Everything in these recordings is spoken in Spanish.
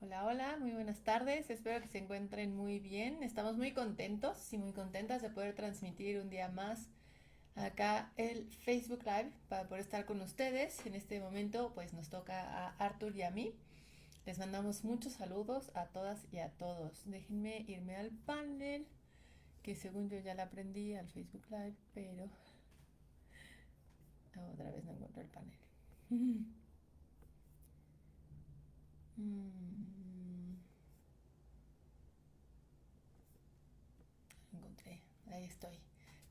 Hola, hola, muy buenas tardes. Espero que se encuentren muy bien. Estamos muy contentos y muy contentas de poder transmitir un día más acá el Facebook Live para poder estar con ustedes. En este momento, pues nos toca a Arthur y a mí. Les mandamos muchos saludos a todas y a todos. Déjenme irme al panel, que según yo ya la aprendí al Facebook Live, pero otra vez no encuentro el panel. Mm, encontré, ahí estoy.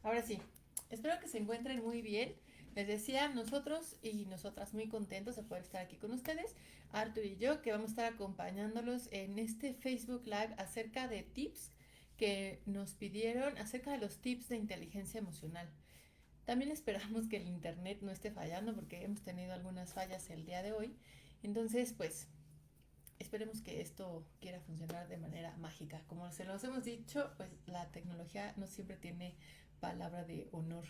Ahora sí, espero que se encuentren muy bien. Les decía, nosotros y nosotras muy contentos de poder estar aquí con ustedes, Arthur y yo, que vamos a estar acompañándolos en este Facebook Live acerca de tips que nos pidieron, acerca de los tips de inteligencia emocional. También esperamos que el internet no esté fallando porque hemos tenido algunas fallas el día de hoy. Entonces, pues esperemos que esto quiera funcionar de manera mágica. Como se los hemos dicho, pues la tecnología no siempre tiene palabra de honor.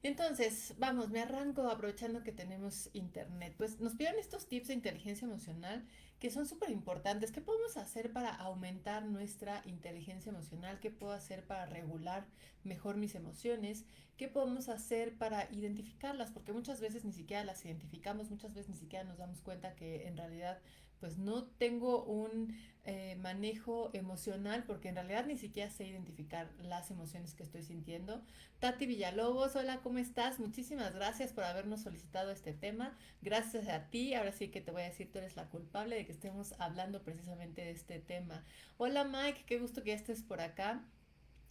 Entonces, vamos, me arranco aprovechando que tenemos internet. Pues nos piden estos tips de inteligencia emocional que son súper importantes. ¿Qué podemos hacer para aumentar nuestra inteligencia emocional? ¿Qué puedo hacer para regular mejor mis emociones? ¿Qué podemos hacer para identificarlas? Porque muchas veces ni siquiera las identificamos, muchas veces ni siquiera nos damos cuenta que en realidad pues no tengo un manejo emocional porque en realidad ni siquiera sé identificar las emociones que estoy sintiendo. Tati Villalobos, hola, ¿cómo estás? Muchísimas gracias por habernos solicitado este tema. Gracias a ti, ahora sí que te voy a decir, tú eres la culpable de que estemos hablando precisamente de este tema. Hola Mike, qué gusto que ya estés por acá.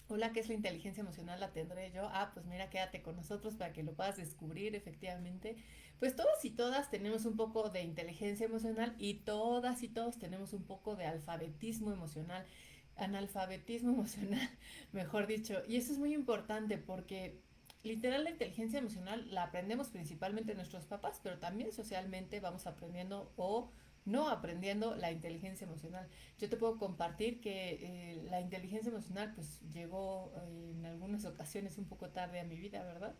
Hola, ¿qué es la inteligencia emocional? La tendré yo. Ah, pues mira, quédate con nosotros para que lo puedas descubrir efectivamente. Pues todos y todas tenemos un poco de inteligencia emocional y todas y todos tenemos un poco de alfabetismo emocional, analfabetismo emocional, mejor dicho. Y eso es muy importante porque literal la inteligencia emocional la aprendemos principalmente de nuestros papás, pero también socialmente vamos aprendiendo o no aprendiendo la inteligencia emocional. Yo te puedo compartir que la inteligencia emocional pues llegó en algunas ocasiones un poco tarde a mi vida, ¿verdad?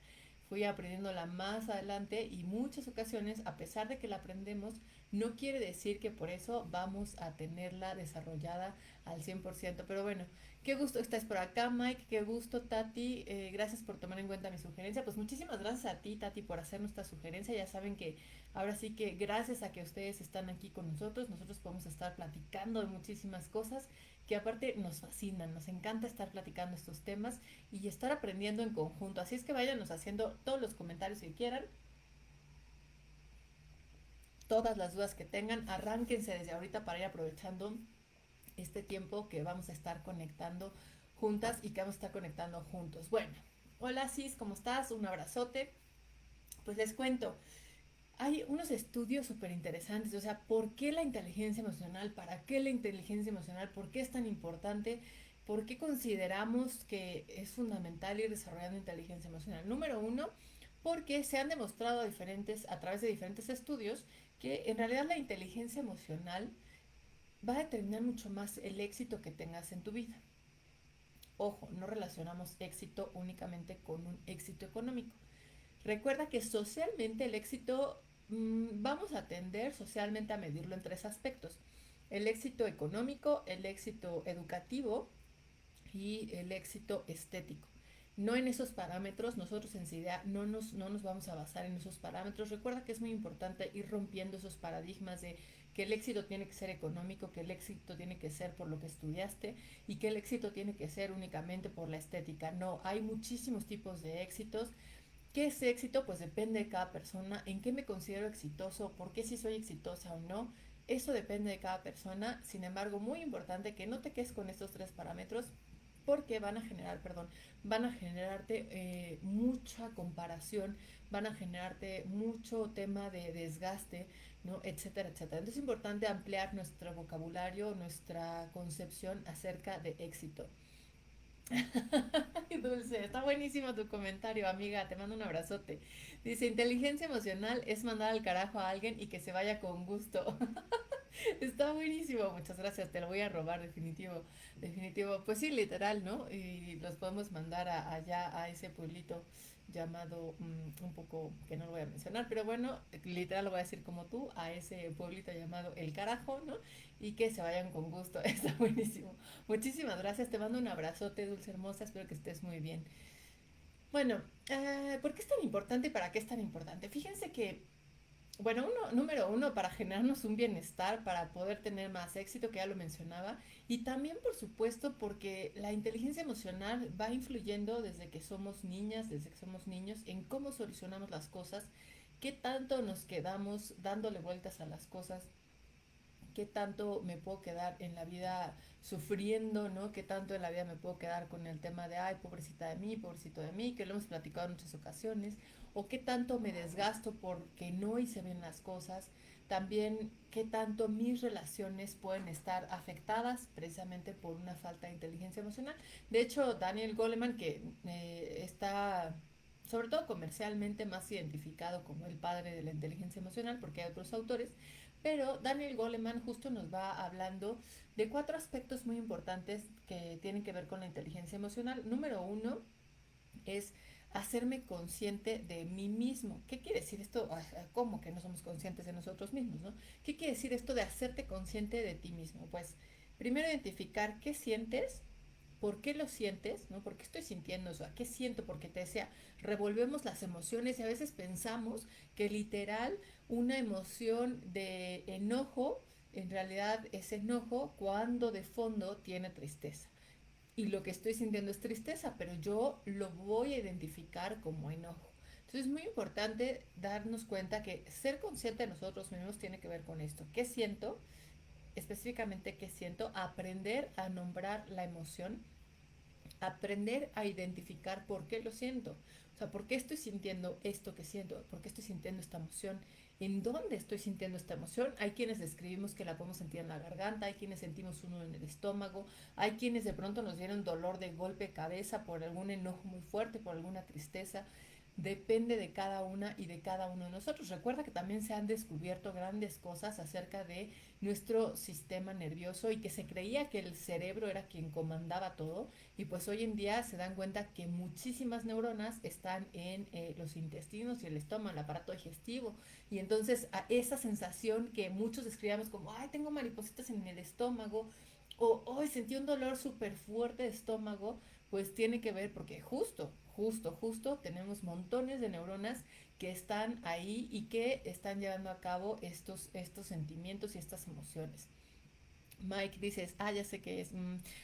Fui aprendiéndola más adelante y muchas ocasiones, a pesar de que la aprendemos, no quiere decir que por eso vamos a tenerla desarrollada al 100%. Pero bueno, qué gusto estás por acá, Mike, qué gusto, Tati. Gracias por tomar en cuenta mi sugerencia. Pues muchísimas gracias a ti, Tati, por hacernos esta sugerencia. Ya saben que ahora sí que gracias a que ustedes están aquí con nosotros, nosotros podemos estar platicando de muchísimas cosas que aparte nos fascinan, nos encanta estar platicando estos temas y estar aprendiendo en conjunto. Así es que váyanos haciendo todos los comentarios que quieran, todas las dudas que tengan, arránquense desde ahorita para ir aprovechando este tiempo que vamos a estar conectando juntas y que vamos a estar conectando juntos. Bueno, hola Cis, ¿cómo estás? Un abrazote. Pues les cuento, hay unos estudios súper interesantes, o sea, ¿por qué la inteligencia emocional? ¿Para qué la inteligencia emocional? ¿Por qué es tan importante? ¿Por qué consideramos que es fundamental ir desarrollando inteligencia emocional? Número uno, porque se han demostrado a través de diferentes estudios que en realidad la inteligencia emocional va a determinar mucho más el éxito que tengas en tu vida. Ojo, no relacionamos éxito únicamente con un éxito económico. Recuerda que socialmente el éxito, vamos a tender socialmente a medirlo en tres aspectos. El éxito económico, el éxito educativo y el éxito estético. No en esos parámetros, nosotros en CIDEA no nos vamos a basar en esos parámetros. Recuerda que es muy importante ir rompiendo esos paradigmas de que el éxito tiene que ser económico, que el éxito tiene que ser por lo que estudiaste y que el éxito tiene que ser únicamente por la estética. No, hay muchísimos tipos de éxitos. ¿Qué es éxito? Pues depende de cada persona. ¿En qué me considero exitoso? ¿Por qué si soy exitosa o no? Eso depende de cada persona. Sin embargo, muy importante que no te quedes con estos tres parámetros porque van a generarte mucha comparación, van a generarte mucho tema de desgaste, ¿no? Etcétera, etcétera. Entonces es importante ampliar nuestro vocabulario, nuestra concepción acerca de éxito. Ay, Dulce, está buenísimo tu comentario, amiga. Te mando un abrazote. Dice, inteligencia emocional es mandar al carajo a alguien y que se vaya con gusto. Está buenísimo, muchas gracias, te lo voy a robar, definitivo, definitivo. Pues sí, literal, ¿no? Y los podemos mandar allá a ese pueblito llamado, un poco, que no lo voy a mencionar, pero bueno, literal lo voy a decir como tú, a ese pueblito llamado El Carajo, ¿no? Y que se vayan con gusto, está buenísimo. Muchísimas gracias, te mando un abrazote, dulce hermosa, espero que estés muy bien. Bueno, ¿por qué es tan importante y para qué es tan importante? Fíjense que bueno, número uno, para generarnos un bienestar, para poder tener más éxito, que ya lo mencionaba, y también, por supuesto, porque la inteligencia emocional va influyendo desde que somos niñas, desde que somos niños, en cómo solucionamos las cosas, qué tanto nos quedamos dándole vueltas a las cosas, qué tanto me puedo quedar en la vida sufriendo, ¿no? Qué tanto en la vida me puedo quedar con el tema de, ay, pobrecita de mí, pobrecito de mí, que lo hemos platicado en muchas ocasiones, o qué tanto me desgasto porque no hice bien las cosas, también qué tanto mis relaciones pueden estar afectadas precisamente por una falta de inteligencia emocional. De hecho, Daniel Goleman, que está sobre todo comercialmente más identificado como el padre de la inteligencia emocional, porque hay otros autores, pero Daniel Goleman justo nos va hablando de cuatro aspectos muy importantes que tienen que ver con la inteligencia emocional. Número uno es hacerme consciente de mí mismo. ¿Qué quiere decir esto? ¿Cómo que no somos conscientes de nosotros mismos, no? ¿Qué quiere decir esto de hacerte consciente de ti mismo? Pues primero identificar qué sientes, por qué lo sientes, ¿no? ¿Por qué estoy sintiendo eso? ¿A qué siento? Porque te decía, revolvemos las emociones y a veces pensamos que literal una emoción de enojo en realidad es enojo cuando de fondo tiene tristeza. Y lo que estoy sintiendo es tristeza, pero yo lo voy a identificar como enojo. Entonces es muy importante darnos cuenta que ser consciente de nosotros mismos tiene que ver con esto. ¿Qué siento? Específicamente, ¿qué siento? Aprender a nombrar la emoción, aprender a identificar por qué lo siento. O sea, por qué estoy sintiendo esto que siento, por qué estoy sintiendo esta emoción, en dónde estoy sintiendo esta emoción. Hay quienes describimos que la podemos sentir en la garganta, hay quienes sentimos uno en el estómago, hay quienes de pronto nos dieron dolor de golpe de cabeza por algún enojo muy fuerte, por alguna tristeza. Depende de cada una y de cada uno de nosotros. Recuerda que también se han descubierto grandes cosas acerca de nuestro sistema nervioso y que se creía que el cerebro era quien comandaba todo, y pues hoy en día se dan cuenta que muchísimas neuronas están en los intestinos y el estómago, el aparato digestivo, y entonces a esa sensación que muchos describíamos como, ay, tengo maripositas en el estómago, o hoy sentí un dolor súper fuerte de estómago, pues tiene que ver porque justo tenemos montones de neuronas que están ahí y que están llevando a cabo estos sentimientos y estas emociones. Mike dices, ya sé que es,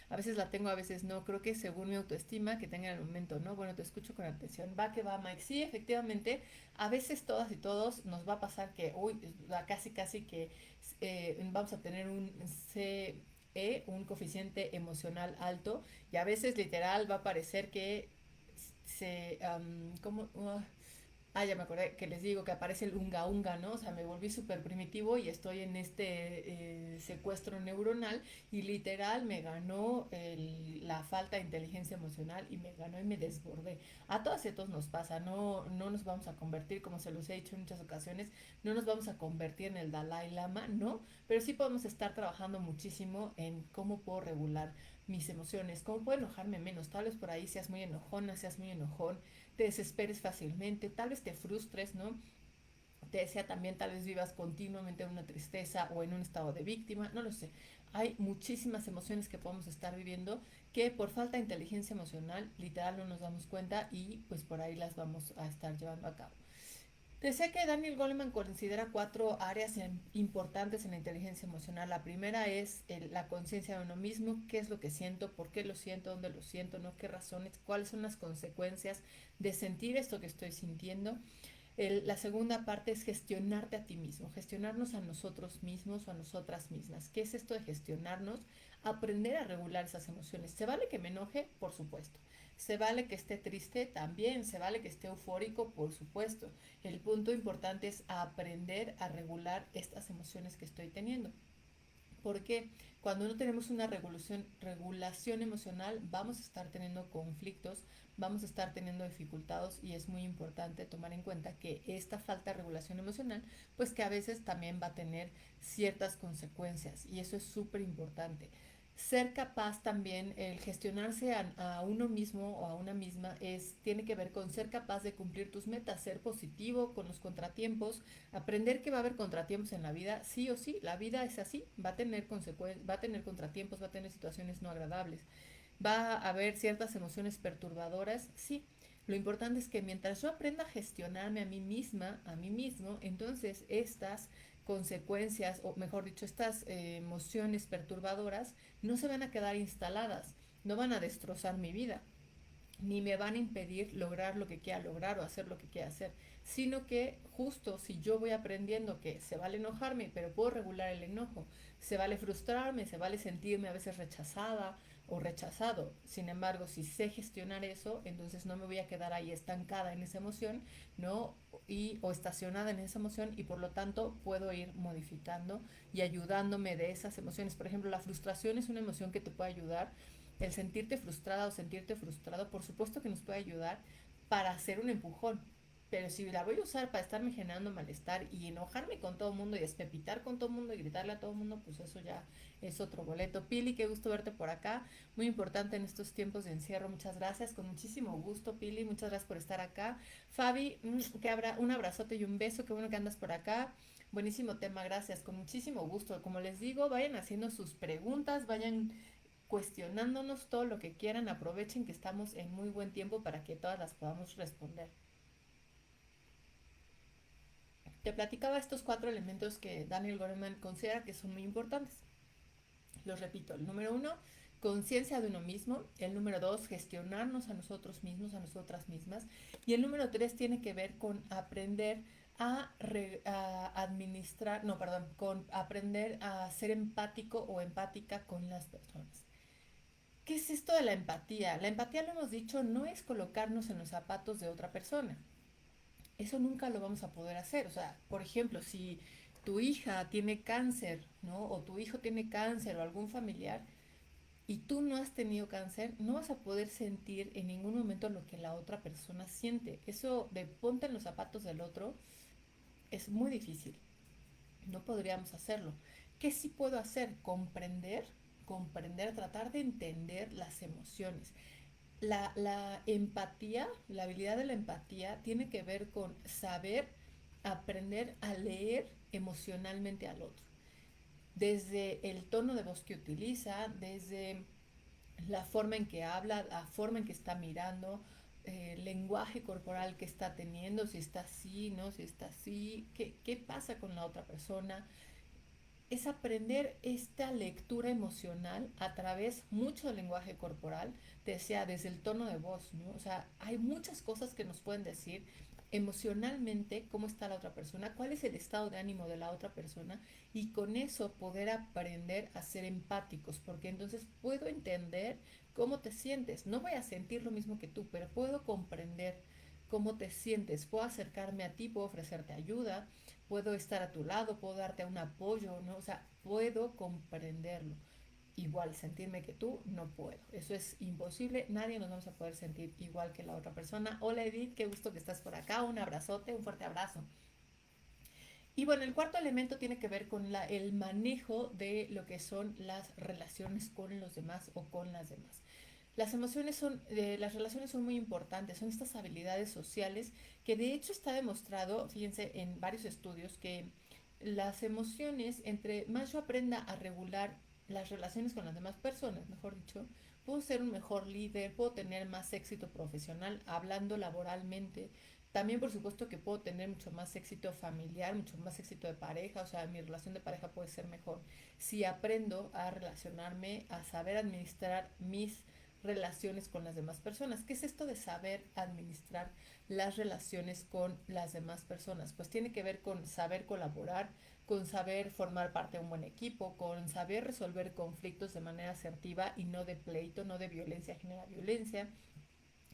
a veces la tengo, a veces no, creo que según mi autoestima que tenga en el momento, ¿no? Bueno, te escucho con atención, va que va, Mike, sí, efectivamente, a veces todas y todos nos va a pasar que, uy, casi que vamos a tener un un coeficiente emocional alto, y a veces literal va a parecer que ¿cómo? Ya me acordé que les digo que aparece el unga unga, ¿no? O sea, me volví súper primitivo y estoy en este secuestro neuronal y literal me ganó la falta de inteligencia emocional y me ganó y me desbordé. A todas y a todos nos pasa, no nos vamos a convertir, como se los he dicho en muchas ocasiones, no nos vamos a convertir en el Dalai Lama, ¿no? Pero sí podemos estar trabajando muchísimo en cómo puedo regular mis emociones, cómo puedo enojarme menos, tal vez por ahí seas muy enojona, seas muy enojón, te desesperes fácilmente, tal vez te frustres, ¿no? Te decía también, tal vez vivas continuamente en una tristeza o en un estado de víctima, no lo sé. Hay muchísimas emociones que podemos estar viviendo que por falta de inteligencia emocional, literal, no nos damos cuenta y pues por ahí las vamos a estar llevando a cabo. Decía que Daniel Goleman considera cuatro áreas importantes en la inteligencia emocional. La primera es la conciencia de uno mismo, qué es lo que siento, por qué lo siento, dónde lo siento, ¿no? Qué razones, cuáles son las consecuencias de sentir esto que estoy sintiendo. La segunda parte es gestionarte a ti mismo, gestionarnos a nosotros mismos o a nosotras mismas. ¿Qué es esto de gestionarnos? Aprender a regular esas emociones. ¿Se vale que me enoje? Por supuesto. ¿Se vale que esté triste? También. ¿Se vale que esté eufórico? Por supuesto. El punto importante es aprender a regular estas emociones que estoy teniendo. Porque cuando no tenemos una regulación emocional, vamos a estar teniendo conflictos, vamos a estar teniendo dificultades y es muy importante tomar en cuenta que esta falta de regulación emocional, pues que a veces también va a tener ciertas consecuencias y eso es súper importante. Ser capaz también, el gestionarse a uno mismo o a una misma, tiene que ver con ser capaz de cumplir tus metas, ser positivo con los contratiempos, aprender que va a haber contratiempos en la vida, sí o sí, la vida es así, va a tener va a tener contratiempos, va a tener situaciones no agradables, va a haber ciertas emociones perturbadoras, sí. Lo importante es que mientras yo aprenda a gestionarme a mí misma, a mí mismo, entonces estas consecuencias, o mejor dicho, estas emociones perturbadoras no se van a quedar instaladas, no van a destrozar mi vida, ni me van a impedir lograr lo que quiera lograr o hacer lo que quiera hacer, sino que justo si yo voy aprendiendo que se vale enojarme, pero puedo regular el enojo, se vale frustrarme, se vale sentirme a veces rechazada o rechazado, sin embargo, si sé gestionar eso, entonces no me voy a quedar ahí estancada en esa emoción, ¿no? O estacionada en esa emoción y por lo tanto puedo ir modificando y ayudándome de esas emociones. Por ejemplo, la frustración es una emoción que te puede ayudar. El sentirte frustrada o sentirte frustrado, por supuesto que nos puede ayudar para hacer un empujón. Pero si la voy a usar para estarme generando malestar y enojarme con todo el mundo y despepitar con todo el mundo y gritarle a todo el mundo, pues eso ya es otro boleto. Pili, qué gusto verte por acá. Muy importante en estos tiempos de encierro. Muchas gracias. Con muchísimo gusto, Pili. Muchas gracias por estar acá. Fabi, que habrá un abrazote y un beso. Qué bueno que andas por acá. Buenísimo tema, gracias. Con muchísimo gusto. Como les digo, vayan haciendo sus preguntas, vayan cuestionándonos todo lo que quieran, aprovechen que estamos en muy buen tiempo para que todas las podamos responder. Te platicaba estos 4 elementos que Daniel Goleman considera que son muy importantes. Los repito, el número 1, conciencia de uno mismo. El número 2, gestionarnos a nosotros mismos, a nosotras mismas. Y el número 3 tiene que ver con aprender a administrar, no, perdón, con aprender a ser empático o empática con las personas. ¿Qué es esto de la empatía? La empatía, lo hemos dicho, no es colocarnos en los zapatos de otra persona. Eso nunca lo vamos a poder hacer. O sea, por ejemplo, si tu hija tiene cáncer, ¿no? O tu hijo tiene cáncer o algún familiar y tú no has tenido cáncer, no vas a poder sentir en ningún momento lo que la otra persona siente. Eso de ponte en los zapatos del otro es muy difícil. No podríamos hacerlo. ¿Qué sí puedo hacer? Comprender, tratar de entender las emociones. La empatía, la habilidad de la empatía tiene que ver con saber aprender a leer emocionalmente al otro. Desde el tono de voz que utiliza, desde la forma en que habla, la forma en que está mirando, el lenguaje corporal que está teniendo, si está así, ¿no? Si está así, qué pasa con la otra persona, es aprender esta lectura emocional a través mucho del lenguaje corporal, decía, desde el tono de voz, ¿no? O sea, hay muchas cosas que nos pueden decir emocionalmente cómo está la otra persona, cuál es el estado de ánimo de la otra persona y con eso poder aprender a ser empáticos, porque entonces puedo entender cómo te sientes. No voy a sentir lo mismo que tú, pero puedo comprender cómo te sientes, puedo acercarme a ti, puedo ofrecerte ayuda, puedo estar a tu lado, puedo darte un apoyo, ¿no? O sea, puedo comprenderlo. Igual, sentirme que tú, no puedo. Eso es imposible. Nadie nos vamos a poder sentir igual que la otra persona. Hola Edith, qué gusto que estás por acá. Un abrazote, un fuerte abrazo. Y bueno, el cuarto elemento tiene que ver con el manejo de lo que son las relaciones con los demás o con las demás. Las relaciones son muy importantes, son estas habilidades sociales que de hecho está demostrado, fíjense, en varios estudios que las emociones, entre más yo aprenda a regular las relaciones con las demás personas, mejor dicho, puedo ser un mejor líder, puedo tener más éxito profesional, hablando laboralmente. También, por supuesto, que puedo tener mucho más éxito familiar, mucho más éxito de pareja, o sea, mi relación de pareja puede ser mejor si aprendo a relacionarme, a saber administrar mis relaciones con las demás personas. ¿Qué es esto de saber administrar las relaciones con las demás personas? Pues tiene que ver con saber colaborar, con saber formar parte de un buen equipo, con saber resolver conflictos de manera asertiva y no de pleito, no de violencia genera violencia,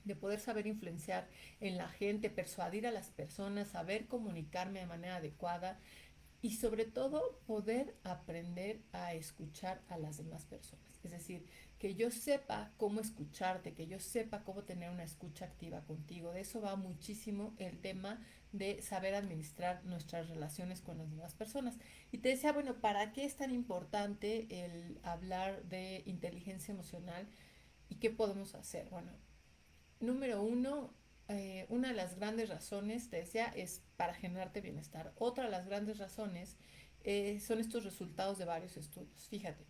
de poder saber influenciar en la gente, persuadir a las personas, saber comunicarme de manera adecuada, y sobre todo poder aprender a escuchar a las demás personas. Es decir, que yo sepa cómo escucharte, que yo sepa cómo tener una escucha activa contigo. De eso va muchísimo el tema de saber administrar nuestras relaciones con las demás personas. Y te decía, bueno, ¿para qué es tan importante el hablar de inteligencia emocional y qué podemos hacer? Bueno, número uno, una de las grandes razones, te decía, es para generarte bienestar. Otra de las grandes razones son estos resultados de varios estudios. Fíjate,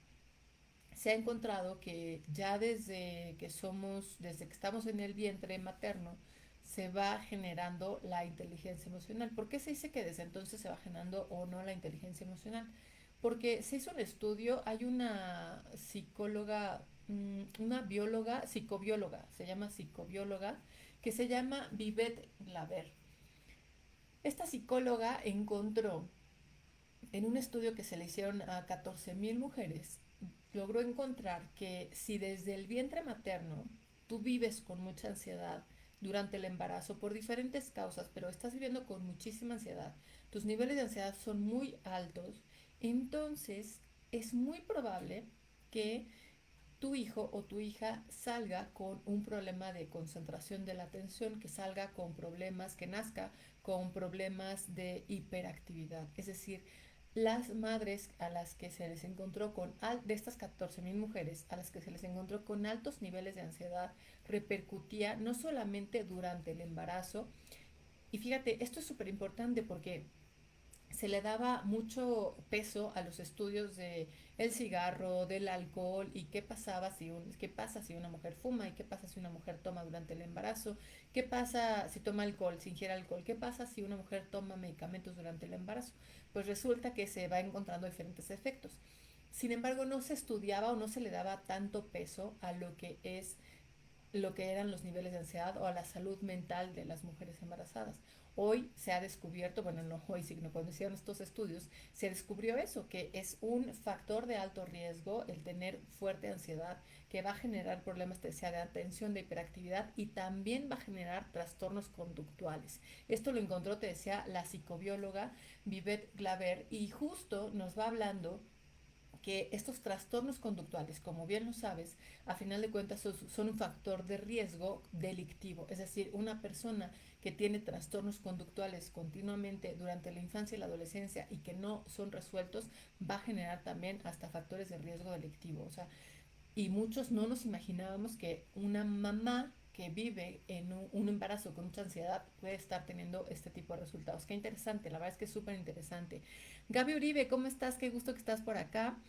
se ha encontrado que ya desde que estamos en el vientre materno, se va generando la inteligencia emocional. ¿Por qué se dice que desde entonces se va generando o no la inteligencia emocional? Porque se hizo un estudio, hay una psicóloga, una bióloga, psicobióloga, se llama psicobióloga, que se llama Vivette Glaver. Esta psicóloga encontró en un estudio que se le hicieron a 14,000 mujeres, logró encontrar que si desde el vientre materno tú vives con mucha ansiedad durante el embarazo por diferentes causas, pero estás viviendo con muchísima ansiedad, tus niveles de ansiedad son muy altos, entonces es muy probable que tu hijo o tu hija salga con un problema de concentración de la atención, que salga con problemas, que nazca con problemas de hiperactividad. Es decir, las madres a las que se les encontró de estas 14,000 mujeres, a las que se les encontró con altos niveles de ansiedad, repercutía no solamente durante el embarazo, y fíjate, esto es súper importante porque se le daba mucho peso a los estudios de el cigarro, del alcohol y qué pasa si una mujer fuma y qué pasa si una mujer toma durante el embarazo, qué pasa si toma alcohol, si ingiere alcohol, qué pasa si una mujer toma medicamentos durante el embarazo. Pues resulta que se va encontrando diferentes efectos. Sin embargo, no se estudiaba o no se le daba tanto peso a lo que eran los niveles de ansiedad o a la salud mental de las mujeres embarazadas. Hoy se ha descubierto, bueno, no hoy, sino cuando hicieron estos estudios, se descubrió eso, que es un factor de alto riesgo el tener fuerte ansiedad, que va a generar problemas, te decía, de atención, de hiperactividad y también va a generar trastornos conductuales. Esto lo encontró, te decía, la psicobióloga Vivette Glaver y justo nos va hablando que estos trastornos conductuales, como bien lo sabes, a final de cuentas son un factor de riesgo delictivo. Es decir, una persona que tiene trastornos conductuales continuamente durante la infancia y la adolescencia y que no son resueltos, va a generar también hasta factores de riesgo delictivo. O sea, y muchos no nos imaginábamos que una mamá que vive en un embarazo con mucha ansiedad puede estar teniendo este tipo de resultados. Qué interesante, la verdad es que es súper interesante. Gaby Uribe, ¿cómo estás? Qué gusto que estás por acá.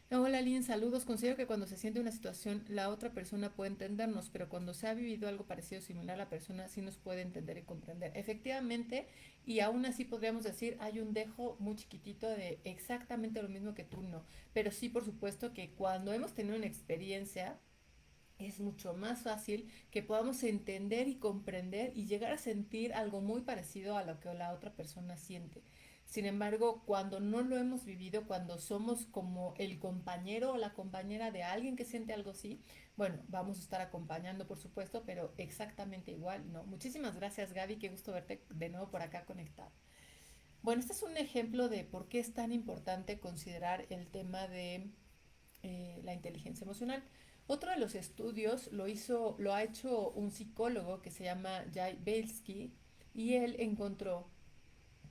Hola Lynn, saludos. Considero que cuando se siente una situación, la otra persona puede entendernos, pero cuando se ha vivido algo parecido o similar, la persona sí nos puede entender y comprender. Efectivamente, y aún así podríamos decir, hay un dejo muy chiquitito de exactamente lo mismo que tú no. Pero sí, por supuesto que cuando hemos tenido una experiencia, es mucho más fácil que podamos entender y comprender y llegar a sentir algo muy parecido a lo que la otra persona siente. Sin embargo, cuando no lo hemos vivido, cuando somos como el compañero o la compañera de alguien que siente algo así, bueno, vamos a estar acompañando, por supuesto, pero exactamente igual, ¿no? Muchísimas gracias, Gaby, qué gusto verte de nuevo por acá conectado. Bueno, este es un ejemplo de por qué es tan importante considerar el tema de la inteligencia emocional. Otro de los estudios lo ha hecho un psicólogo que se llama Jay Belsky y él encontró,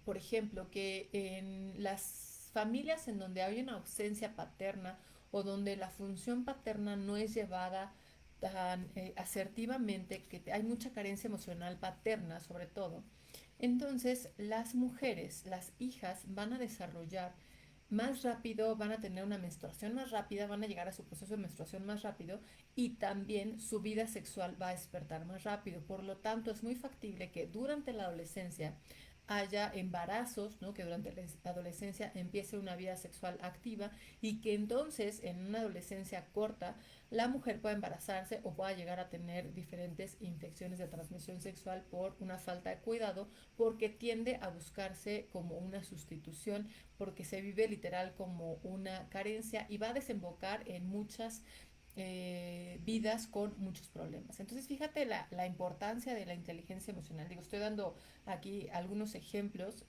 por ejemplo, que en las familias en donde hay una ausencia paterna o donde la función paterna no es llevada tan asertivamente, que hay mucha carencia emocional paterna sobre todo, entonces las mujeres, las hijas, van a desarrollar más rápido, van a tener una menstruación más rápida, van a llegar a su proceso de menstruación más rápido y también su vida sexual va a despertar más rápido. Por lo tanto, es muy factible que durante la adolescencia haya embarazos, ¿no? Que durante la adolescencia empiece una vida sexual activa y que entonces en una adolescencia corta la mujer pueda embarazarse o pueda llegar a tener diferentes infecciones de transmisión sexual por una falta de cuidado, porque tiende a buscarse como una sustitución, porque se vive literal como una carencia y va a desembocar en muchas vidas con muchos problemas. Entonces, fíjate la importancia de la inteligencia emocional. Digo, estoy dando aquí algunos ejemplos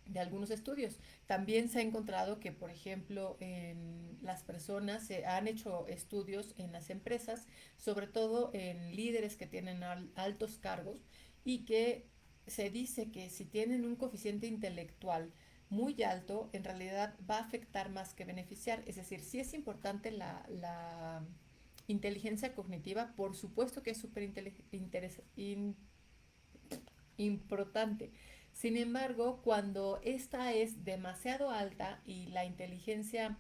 de algunos estudios. También se ha encontrado que, por ejemplo, en las personas se han hecho estudios en las empresas, sobre todo en líderes que tienen altos cargos y que se dice que si tienen un coeficiente intelectual muy alto, en realidad va a afectar más que beneficiar. Es decir, sí es importante la inteligencia cognitiva, por supuesto que es súper importante. Sin embargo, cuando esta es demasiado alta y la inteligencia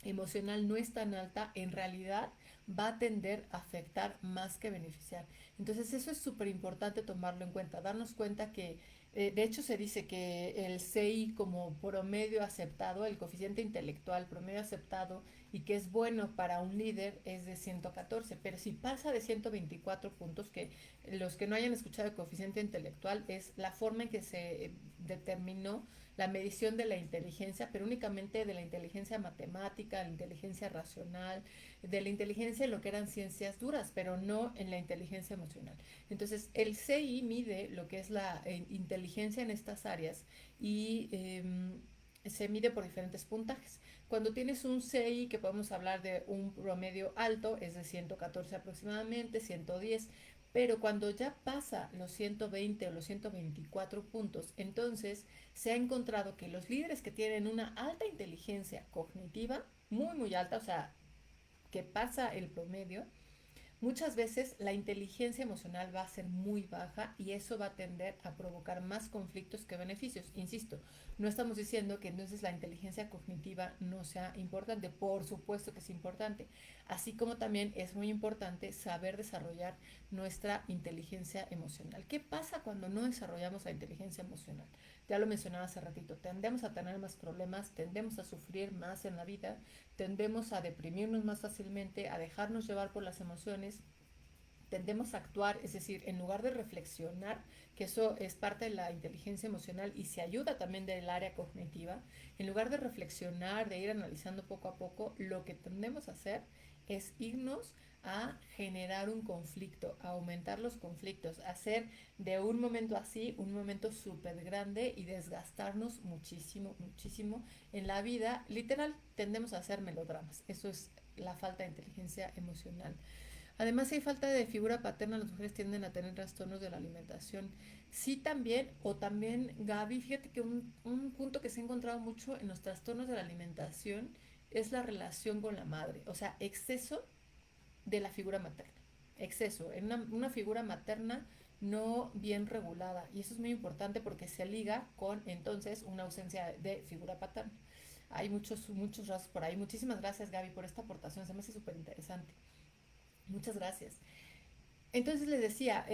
emocional no es tan alta, en realidad va a tender a afectar más que beneficiar. Entonces eso es súper importante tomarlo en cuenta, darnos cuenta que de hecho se dice que el CI como promedio aceptado, el coeficiente intelectual promedio aceptado y que es bueno para un líder es de 114, pero si pasa de 124 puntos, que los que no hayan escuchado el coeficiente intelectual es la forma en que se determinó la medición de la inteligencia, pero únicamente de la inteligencia matemática, la inteligencia racional, de la inteligencia en lo que eran ciencias duras, pero no en la inteligencia emocional. Entonces, el CI mide lo que es la inteligencia en estas áreas y se mide por diferentes puntajes. Cuando tienes un CI, que podemos hablar de un promedio alto, es de 114 aproximadamente, 110, pero cuando ya pasa los 120 o los 124 puntos, entonces se ha encontrado que los líderes que tienen una alta inteligencia cognitiva, muy, muy alta, o sea, que pasa el promedio, muchas veces la inteligencia emocional va a ser muy baja y eso va a tender a provocar más conflictos que beneficios. Insisto, no estamos diciendo que entonces la inteligencia cognitiva no sea importante, por supuesto que es importante, así como también es muy importante saber desarrollar nuestra inteligencia emocional. ¿Qué pasa cuando no desarrollamos la inteligencia emocional? Ya lo mencionaba hace ratito, tendemos a tener más problemas, tendemos a sufrir más en la vida, tendemos a deprimirnos más fácilmente, a dejarnos llevar por las emociones, tendemos a actuar, es decir, en lugar de reflexionar, que eso es parte de la inteligencia emocional y se ayuda también del área cognitiva, en lugar de reflexionar, de ir analizando poco a poco, lo que tendemos a hacer es irnos a generar un conflicto, a aumentar los conflictos, a hacer de un momento así un momento súper grande y desgastarnos muchísimo, muchísimo en la vida. Literal, tendemos a hacer melodramas. Eso es la falta de inteligencia emocional. Además, si hay falta de figura paterna, las mujeres tienden a tener trastornos de la alimentación. Sí, también, o también, Gaby, fíjate que un punto que se ha encontrado mucho en los trastornos de la alimentación es la relación con la madre, o sea, exceso de la figura materna. Exceso, en una figura materna no bien regulada. Y eso es muy importante porque se liga con entonces una ausencia de figura paterna. Hay muchos, muchos rasgos por ahí. Muchísimas gracias, Gaby, por esta aportación. Se me hace súper interesante. Muchas gracias. Entonces les decía,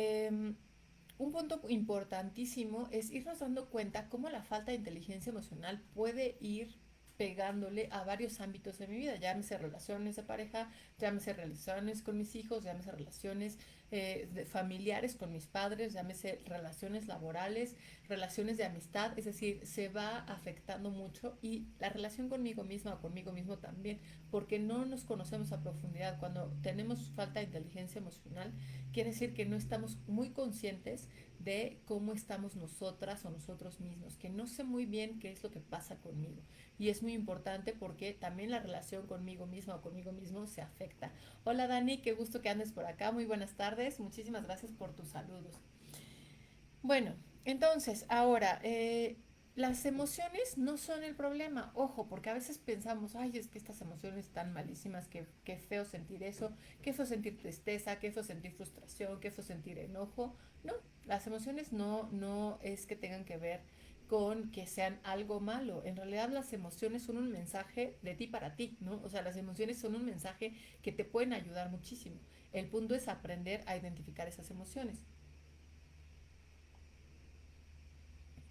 un punto importantísimo es irnos dando cuenta cómo la falta de inteligencia emocional puede ir pegándole a varios ámbitos de mi vida, llámese relaciones de pareja, llámese relaciones con mis hijos, llámese relaciones familiares con mis padres, llámese relaciones laborales, relaciones de amistad, es decir, se va afectando mucho y la relación conmigo misma o conmigo mismo también, porque no nos conocemos a profundidad. Cuando tenemos falta de inteligencia emocional, quiere decir que no estamos muy conscientes de cómo estamos nosotras o nosotros mismos, que no sé muy bien qué es lo que pasa conmigo. Y es muy importante porque también la relación conmigo misma o conmigo mismo se afecta. Hola Dani, qué gusto que andes por acá. Muy buenas tardes. Muchísimas gracias por tus saludos. Bueno, entonces, ahora, las emociones no son el problema, ojo, porque a veces pensamos, ay, es que estas emociones están malísimas, que feo sentir eso, que feo sentir tristeza, que feo sentir frustración, que feo sentir enojo. No, las emociones no es que tengan que ver con que sean algo malo. En realidad las emociones son un mensaje de ti para ti, ¿no? O sea, las emociones son un mensaje que te pueden ayudar muchísimo. El punto es aprender a identificar esas emociones.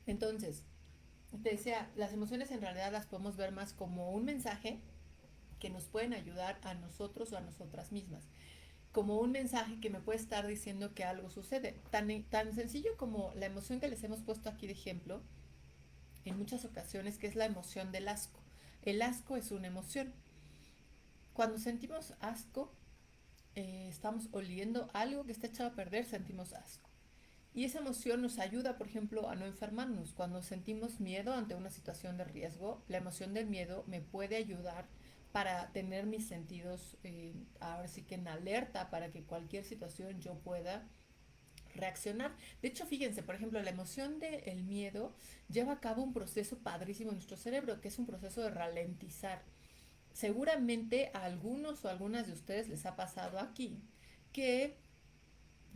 Entonces, te decía, las emociones en realidad las podemos ver más como un mensaje que nos pueden ayudar a nosotros o a nosotras mismas. Como un mensaje que me puede estar diciendo que algo sucede. Tan sencillo como la emoción que les hemos puesto aquí de ejemplo en muchas ocasiones, que es la emoción del asco. El asco es una emoción. Cuando sentimos asco, estamos oliendo algo que está echado a perder, sentimos asco. Y esa emoción nos ayuda, por ejemplo, a no enfermarnos. Cuando sentimos miedo ante una situación de riesgo, la emoción del miedo me puede ayudar para tener mis sentidos ahora sí que en alerta para que cualquier situación yo pueda reaccionar. De hecho, fíjense, por ejemplo, la emoción del miedo lleva a cabo un proceso padrísimo en nuestro cerebro, que es un proceso de ralentizar. Seguramente a algunos o algunas de ustedes les ha pasado aquí que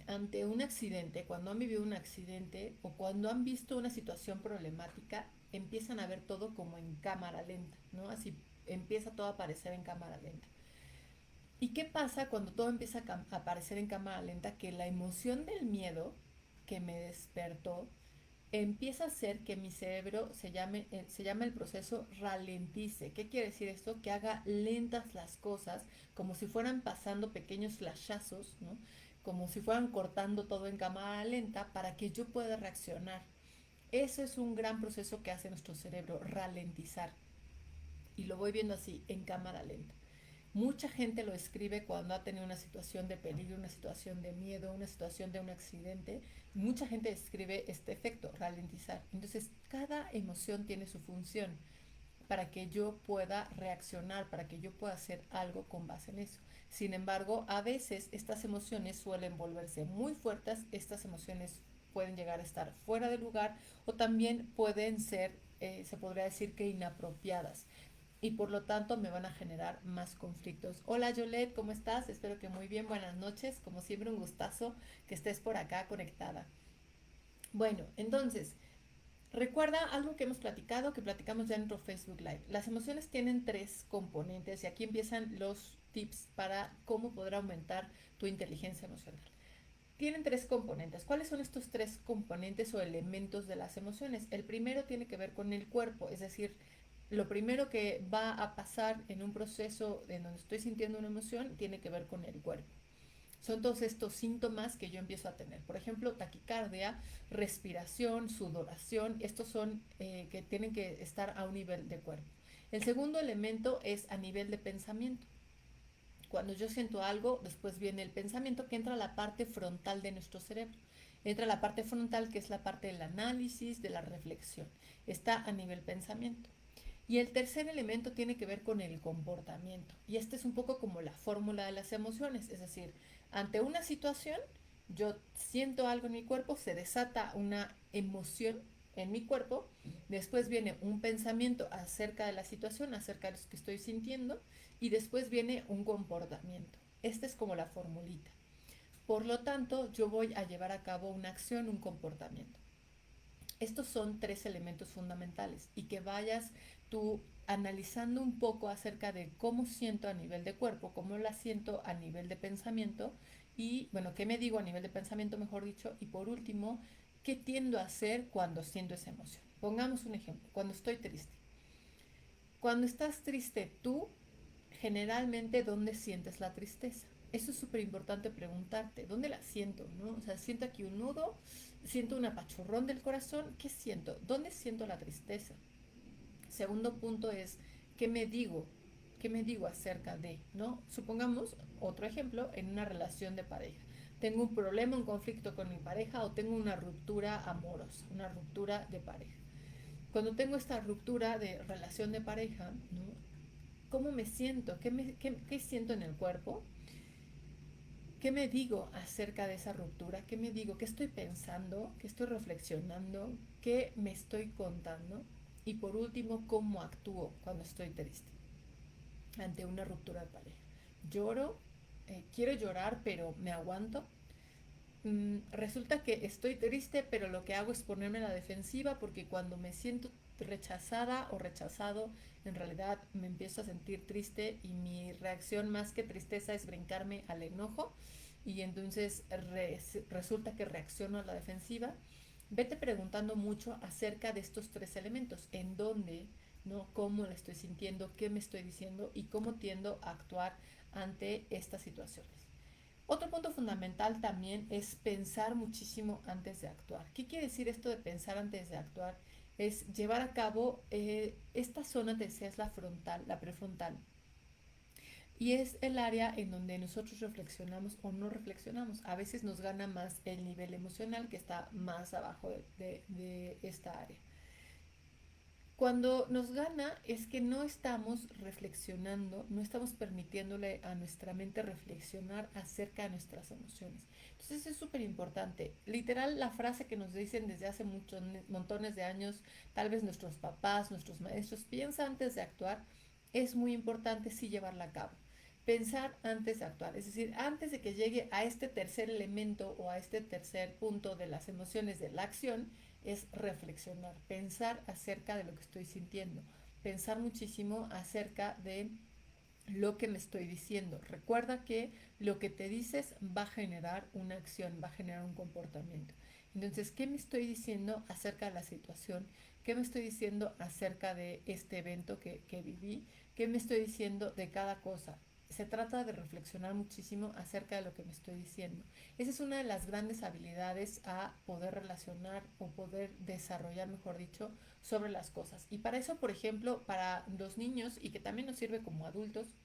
ante un accidente, cuando han vivido un accidente o cuando han visto una situación problemática, empiezan a ver todo como en cámara lenta, ¿no? Así empieza todo a aparecer en cámara lenta. ¿Y qué pasa cuando todo empieza a aparecer en cámara lenta? Que la emoción del miedo que me despertó empieza a hacer que mi cerebro se llama el proceso ralentice. ¿Qué quiere decir esto? Que haga lentas las cosas, como si fueran pasando pequeños flashazos, ¿no? Como si fueran cortando todo en cámara lenta para que yo pueda reaccionar. Eso es un gran proceso que hace nuestro cerebro, ralentizar. Y lo voy viendo así, en cámara lenta. Mucha gente lo escribe cuando ha tenido una situación de peligro, una situación de miedo, una situación de un accidente. Mucha gente escribe este efecto, ralentizar. Entonces, cada emoción tiene su función para que yo pueda reaccionar, para que yo pueda hacer algo con base en eso. Sin embargo, a veces estas emociones suelen volverse muy fuertes, estas emociones pueden llegar a estar fuera de lugar o también pueden ser, se podría decir que inapropiadas y por lo tanto me van a generar más conflictos. Hola Yolette, ¿cómo estás? Espero que muy bien, buenas noches. Como siempre, un gustazo que estés por acá conectada. Bueno, entonces, recuerda algo que hemos platicado, que platicamos ya en nuestro Facebook Live. Las emociones tienen tres componentes y aquí empiezan los tips para cómo poder aumentar tu inteligencia emocional. Tienen tres componentes. ¿Cuáles son estos tres componentes o elementos de las emociones? El primero tiene que ver con el cuerpo, es decir, lo primero que va a pasar en un proceso en donde estoy sintiendo una emoción tiene que ver con el cuerpo. Son todos estos síntomas que yo empiezo a tener. Por ejemplo, taquicardia, respiración, sudoración. Estos son que tienen que estar a un nivel de cuerpo. El segundo elemento es a nivel de pensamiento. Cuando yo siento algo, después viene el pensamiento que entra a la parte frontal de nuestro cerebro. Entra a la parte frontal que es la parte del análisis, de la reflexión. Está a nivel pensamiento. Y el tercer elemento tiene que ver con el comportamiento. Y este es un poco como la fórmula de las emociones. Es decir, ante una situación, yo siento algo en mi cuerpo, se desata una emoción en mi cuerpo, después viene un pensamiento acerca de la situación, acerca de lo que estoy sintiendo, y después viene un comportamiento. Esta es como la formulita. Por lo tanto, yo voy a llevar a cabo una acción, un comportamiento. Estos son tres elementos fundamentales y que vayas tú analizando un poco acerca de cómo siento a nivel de cuerpo, cómo la siento a nivel de pensamiento y, bueno, qué me digo a nivel de pensamiento, mejor dicho, y por último, qué tiendo a hacer cuando siento esa emoción. Pongamos un ejemplo, cuando estoy triste. Cuando estás triste tú, generalmente, ¿dónde sientes la tristeza? Eso es súper importante preguntarte, ¿dónde la siento? ¿No? O sea, siento aquí un nudo, siento un apachurrón del corazón, ¿qué siento? ¿Dónde siento la tristeza? Segundo punto es, ¿qué me digo? ¿Qué me digo acerca de? ¿No? Supongamos, otro ejemplo, en una relación de pareja. Tengo un problema, un conflicto con mi pareja o tengo una ruptura amorosa, una ruptura de pareja. Cuando tengo esta ruptura de relación de pareja, ¿no? ¿Cómo me siento? ¿Qué siento en el cuerpo? ¿Qué me digo acerca de esa ruptura? ¿Qué me digo? ¿Qué estoy pensando? ¿Qué estoy reflexionando? ¿Qué me estoy contando? Y por último, ¿cómo actúo cuando estoy triste ante una ruptura de pareja? Lloro, quiero llorar, pero me aguanto. Resulta que estoy triste, pero lo que hago es ponerme a la defensiva porque cuando me siento rechazada o rechazado, en realidad me empiezo a sentir triste y mi reacción más que tristeza es brincarme al enojo y entonces resulta que reacciono a la defensiva. Vete preguntando mucho acerca de estos tres elementos, en dónde, ¿no? Cómo lo estoy sintiendo, qué me estoy diciendo y cómo tiendo a actuar ante estas situaciones. Otro punto fundamental también es pensar muchísimo antes de actuar. ¿Qué quiere decir esto de pensar antes de actuar? Es llevar a cabo esta zona, te decía, es la frontal, la prefrontal. Y es el área en donde nosotros reflexionamos o no reflexionamos. A veces nos gana más el nivel emocional que está más abajo de esta área. Cuando nos gana es que no estamos reflexionando, no estamos permitiéndole a nuestra mente reflexionar acerca de nuestras emociones. Entonces es súper importante. Literal, la frase que nos dicen desde hace muchos montones de años, tal vez nuestros papás, nuestros maestros, piensa antes de actuar, es muy importante sí llevarla a cabo. Pensar antes de actuar, es decir, antes de que llegue a este tercer elemento o a este tercer punto de las emociones de la acción, es reflexionar, pensar acerca de lo que estoy sintiendo, pensar muchísimo acerca de lo que me estoy diciendo. Recuerda que lo que te dices va a generar una acción, va a generar un comportamiento. Entonces, ¿qué me estoy diciendo acerca de la situación? ¿Qué me estoy diciendo acerca de este evento que viví? ¿Qué me estoy diciendo de cada cosa? Se trata de reflexionar muchísimo acerca de lo que me estoy diciendo. Esa es una de las grandes habilidades a poder relacionar o poder desarrollar, mejor dicho, sobre las cosas. Y para eso, por ejemplo, para los niños y que también nos sirve como adultos,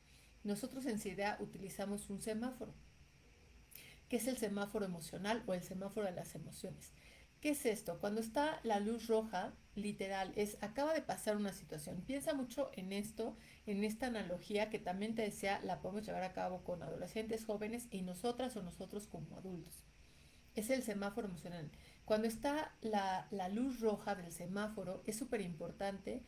nosotros en CIDEA utilizamos un semáforo, que es el semáforo emocional o el semáforo de las emociones. ¿Qué es esto? Cuando está la luz roja, literal, es acaba de pasar una situación. Piensa mucho en esto, en esta analogía que también te decía, la podemos llevar a cabo con adolescentes jóvenes y nosotras o nosotros como adultos. Es el semáforo emocional. Cuando está la luz roja del semáforo, es súper importante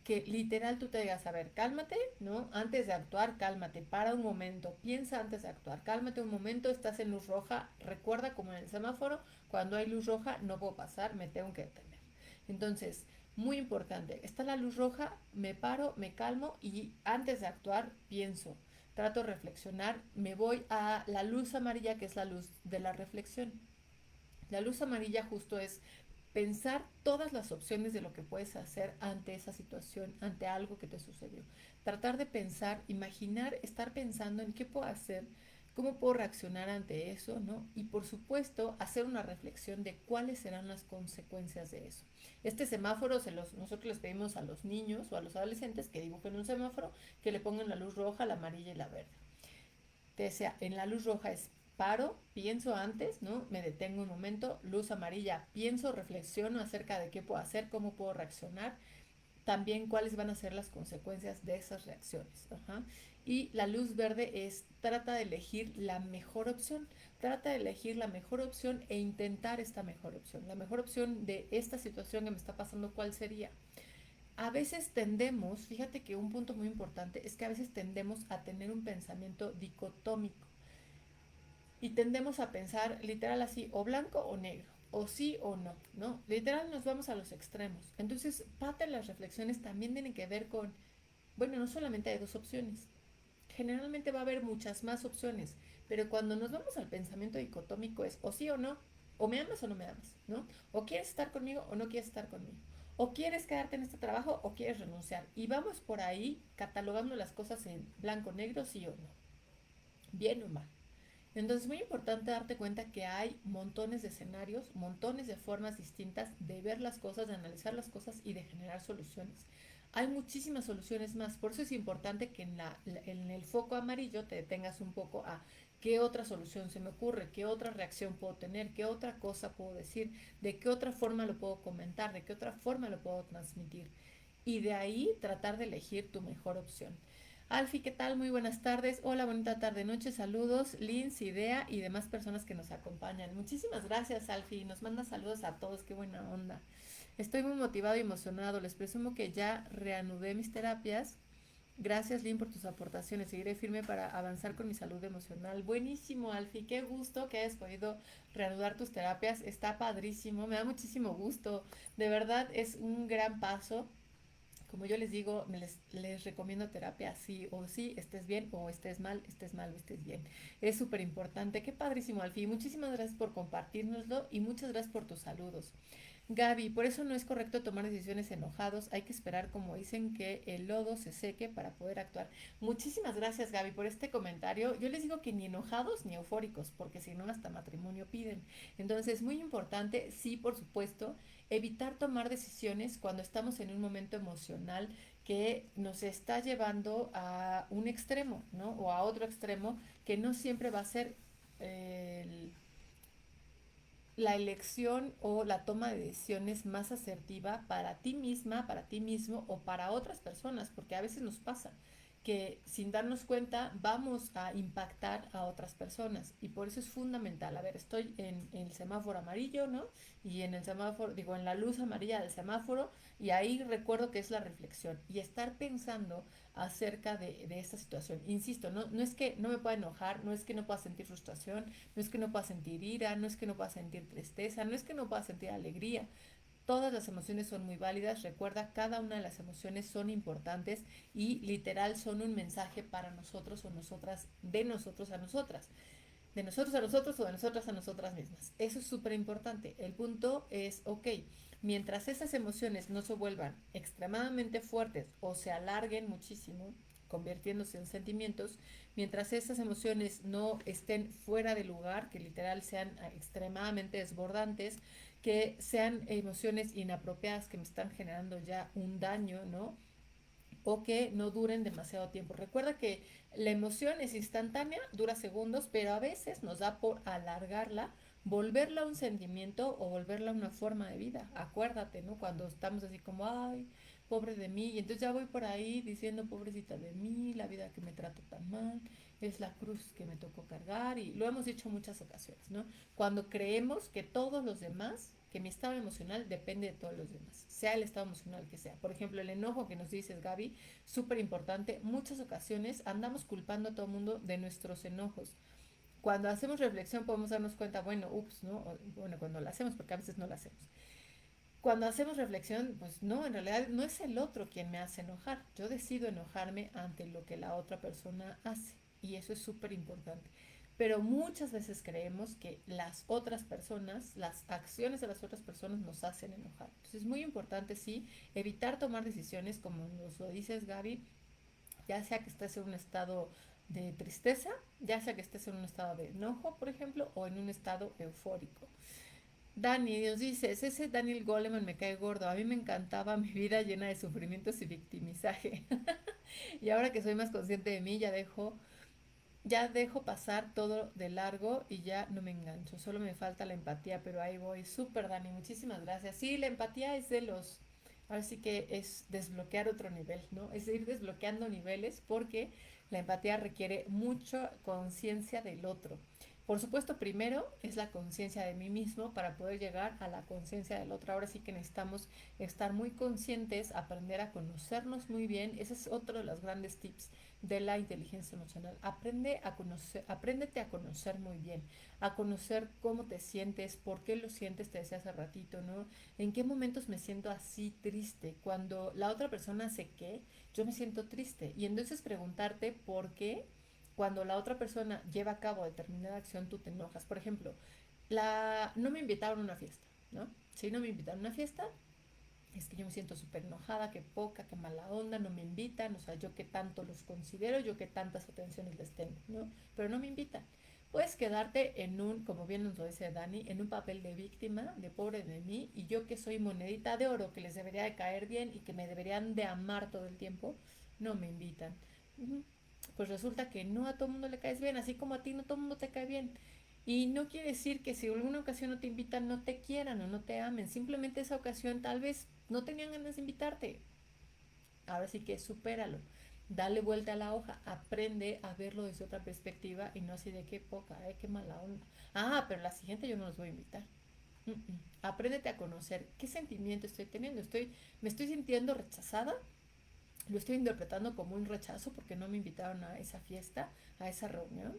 que literal tú te digas, a ver, cálmate, ¿no? Antes de actuar, cálmate, para un momento, piensa antes de actuar, cálmate un momento, estás en luz roja, recuerda como en el semáforo, cuando hay luz roja no puedo pasar, me tengo que detener. Entonces, muy importante, está la luz roja, me paro, me calmo y antes de actuar pienso, trato de reflexionar, me voy a la luz amarilla que es la luz de la reflexión. La luz amarilla justo es pensar todas las opciones de lo que puedes hacer ante esa situación, ante algo que te sucedió. Tratar de pensar, imaginar, estar pensando en qué puedo hacer, cómo puedo reaccionar ante eso, ¿no? Y por supuesto, hacer una reflexión de cuáles serán las consecuencias de eso. Este semáforo nosotros les pedimos a los niños o a los adolescentes que dibujen un semáforo, que le pongan la luz roja, la amarilla y la verde. Te decía, en la luz roja es paro, pienso antes, ¿no? Me detengo un momento, luz amarilla, pienso, reflexiono acerca de qué puedo hacer, cómo puedo reaccionar, también cuáles van a ser las consecuencias de esas reacciones. Ajá. Y la luz verde es, trata de elegir la mejor opción, trata de elegir la mejor opción e intentar esta mejor opción. La mejor opción de esta situación que me está pasando, ¿cuál sería? A veces tendemos, fíjate que un punto muy importante es que a veces tendemos a tener un pensamiento dicotómico y tendemos a pensar literal así, o blanco o negro, o sí o no, ¿no? Literal nos vamos a los extremos. Entonces, parte de las reflexiones también tienen que ver con, bueno, no solamente hay dos opciones, generalmente va a haber muchas más opciones, pero cuando nos vamos al pensamiento dicotómico es o sí o no, o me amas o no me amas, ¿no? O quieres estar conmigo o no quieres estar conmigo. O quieres quedarte en este trabajo o quieres renunciar. Y vamos por ahí catalogando las cosas en blanco, negro, sí o no, bien o mal. Entonces es muy importante darte cuenta que hay montones de escenarios, montones de formas distintas de ver las cosas, de analizar las cosas y de generar soluciones. Hay muchísimas soluciones más, por eso es importante que en el foco amarillo te detengas un poco a qué otra solución se me ocurre, qué otra reacción puedo tener, qué otra cosa puedo decir, de qué otra forma lo puedo comentar, de qué otra forma lo puedo transmitir. Y de ahí tratar de elegir tu mejor opción. Alfi, ¿qué tal? Muy buenas tardes. Hola, bonita tarde, noche. Saludos, Lins, Idea y demás personas que nos acompañan. Muchísimas gracias, Alfi. Nos manda saludos a todos. Qué buena onda. Estoy muy motivado y emocionado. Les presumo que ya reanudé mis terapias. Gracias, Lin, por tus aportaciones. Seguiré firme para avanzar con mi salud emocional. Buenísimo, Alfi. Qué gusto que hayas podido reanudar tus terapias. Está padrísimo. Me da muchísimo gusto. De verdad, es un gran paso. Como yo les digo, les recomiendo terapia sí o sí, estés bien o estés mal o estés bien. Es súper importante. Qué padrísimo, Alfie. Muchísimas gracias por compartirnoslo y muchas gracias por tus saludos. Gaby, por eso no es correcto tomar decisiones enojados, hay que esperar, como dicen, que el lodo se seque para poder actuar. Muchísimas gracias, Gaby, por este comentario. Yo les digo que ni enojados ni eufóricos, porque si no, hasta matrimonio piden. Entonces, es muy importante, sí, por supuesto, evitar tomar decisiones cuando estamos en un momento emocional que nos está llevando a un extremo, ¿no? O a otro extremo que no siempre va a ser el la elección o la toma de decisiones más asertiva para ti misma, para ti mismo o para otras personas, porque a veces nos pasa que sin darnos cuenta vamos a impactar a otras personas y por eso es fundamental. A ver, estoy en el semáforo amarillo, ¿no? Y en el semáforo, digo, en la luz amarilla del semáforo y ahí recuerdo que es la reflexión y estar pensando acerca de esta situación. Insisto, no es que no me pueda enojar, no es que no pueda sentir frustración, no es que no pueda sentir ira, no es que no pueda sentir tristeza, no es que no pueda sentir alegría. Todas las emociones son muy válidas. Recuerda, cada una de las emociones son importantes y literal son un mensaje para nosotros o nosotras, de nosotros a nosotras. De nosotros a nosotros o de nosotras a nosotras mismas. Eso es súper importante. El punto es, ok, mientras esas emociones no se vuelvan extremadamente fuertes o se alarguen muchísimo, convirtiéndose en sentimientos, mientras esas emociones no estén fuera de lugar, que literal sean extremadamente desbordantes, que sean emociones inapropiadas que me están generando ya un daño, ¿no? O que no duren demasiado tiempo. Recuerda que la emoción es instantánea, dura segundos, pero a veces nos da por alargarla, volverla a un sentimiento o volverla a una forma de vida. Acuérdate, ¿no? Cuando estamos así como, ay, pobre de mí, y entonces ya voy por ahí diciendo, pobrecita de mí, la vida que me trato tan mal, es la cruz que me tocó cargar, y lo hemos dicho muchas ocasiones, ¿no? Cuando creemos que todos los demás, que mi estado emocional depende de todos los demás, sea el estado emocional que sea. Por ejemplo, el enojo que nos dices, Gaby, súper importante. Muchas ocasiones andamos culpando a todo el mundo de nuestros enojos. Cuando hacemos reflexión podemos darnos cuenta, bueno, ups, ¿no? O, bueno, cuando la hacemos, porque a veces no la hacemos. Cuando hacemos reflexión, pues no, en realidad no es el otro quien me hace enojar. Yo decido enojarme ante lo que la otra persona hace. Y eso es súper importante. Pero muchas veces creemos que las otras personas, las acciones de las otras personas nos hacen enojar. Entonces es muy importante, sí, evitar tomar decisiones, como nos lo dices, Gaby, ya sea que estés en un estado de tristeza, ya sea que estés en un estado de enojo, por ejemplo, o en un estado eufórico. Dani nos dice, ese Daniel Goleman me cae gordo. A mí me encantaba mi vida llena de sufrimientos y victimizaje. Y ahora que soy más consciente de mí, ya dejo pasar todo de largo y ya no me engancho. Solo me falta la empatía, pero ahí voy. Súper, Dani, muchísimas gracias. Sí, la empatía es de los... Ahora sí que es desbloquear otro nivel, ¿no? Es ir desbloqueando niveles porque la empatía requiere mucha conciencia del otro. Por supuesto, primero es la conciencia de mí mismo para poder llegar a la conciencia del otro. Ahora sí que necesitamos estar muy conscientes, aprender a conocernos muy bien. Ese es otro de los grandes tips de la inteligencia emocional. Aprende a conocer, apréndete a conocer muy bien, a conocer cómo te sientes, por qué lo sientes, te decía hace ratito, ¿no? En qué momentos me siento así triste. Cuando la otra persona hace qué, yo me siento triste. Y entonces preguntarte por qué cuando la otra persona lleva a cabo determinada acción, tú te enojas. Por ejemplo, no me invitaron a una fiesta, ¿no? Si no me invitaron a una fiesta, es que yo me siento súper enojada, qué poca, qué mala onda, no me invitan, o sea, yo que tanto los considero, yo que tantas atenciones les tengo, ¿no? Pero no me invitan. Puedes quedarte en un, como bien nos lo dice Dani, en un papel de víctima, de pobre de mí, y yo que soy monedita de oro, que les debería de caer bien y que me deberían de amar todo el tiempo, no me invitan. Pues resulta que no a todo el mundo le caes bien, así como a ti no todo el mundo te cae bien. Y no quiere decir que si alguna ocasión no te invitan, no te quieran o no te amen. Simplemente esa ocasión tal vez no tenían ganas de invitarte. Ahora sí que supéralo. Dale vuelta a la hoja. Aprende a verlo desde otra perspectiva y no así de qué poca, qué mala onda. Ah, pero la siguiente yo no los voy a invitar. Apréndete a conocer qué sentimiento estoy teniendo. Me estoy sintiendo rechazada, lo estoy interpretando como un rechazo porque no me invitaron a esa fiesta, a esa reunión.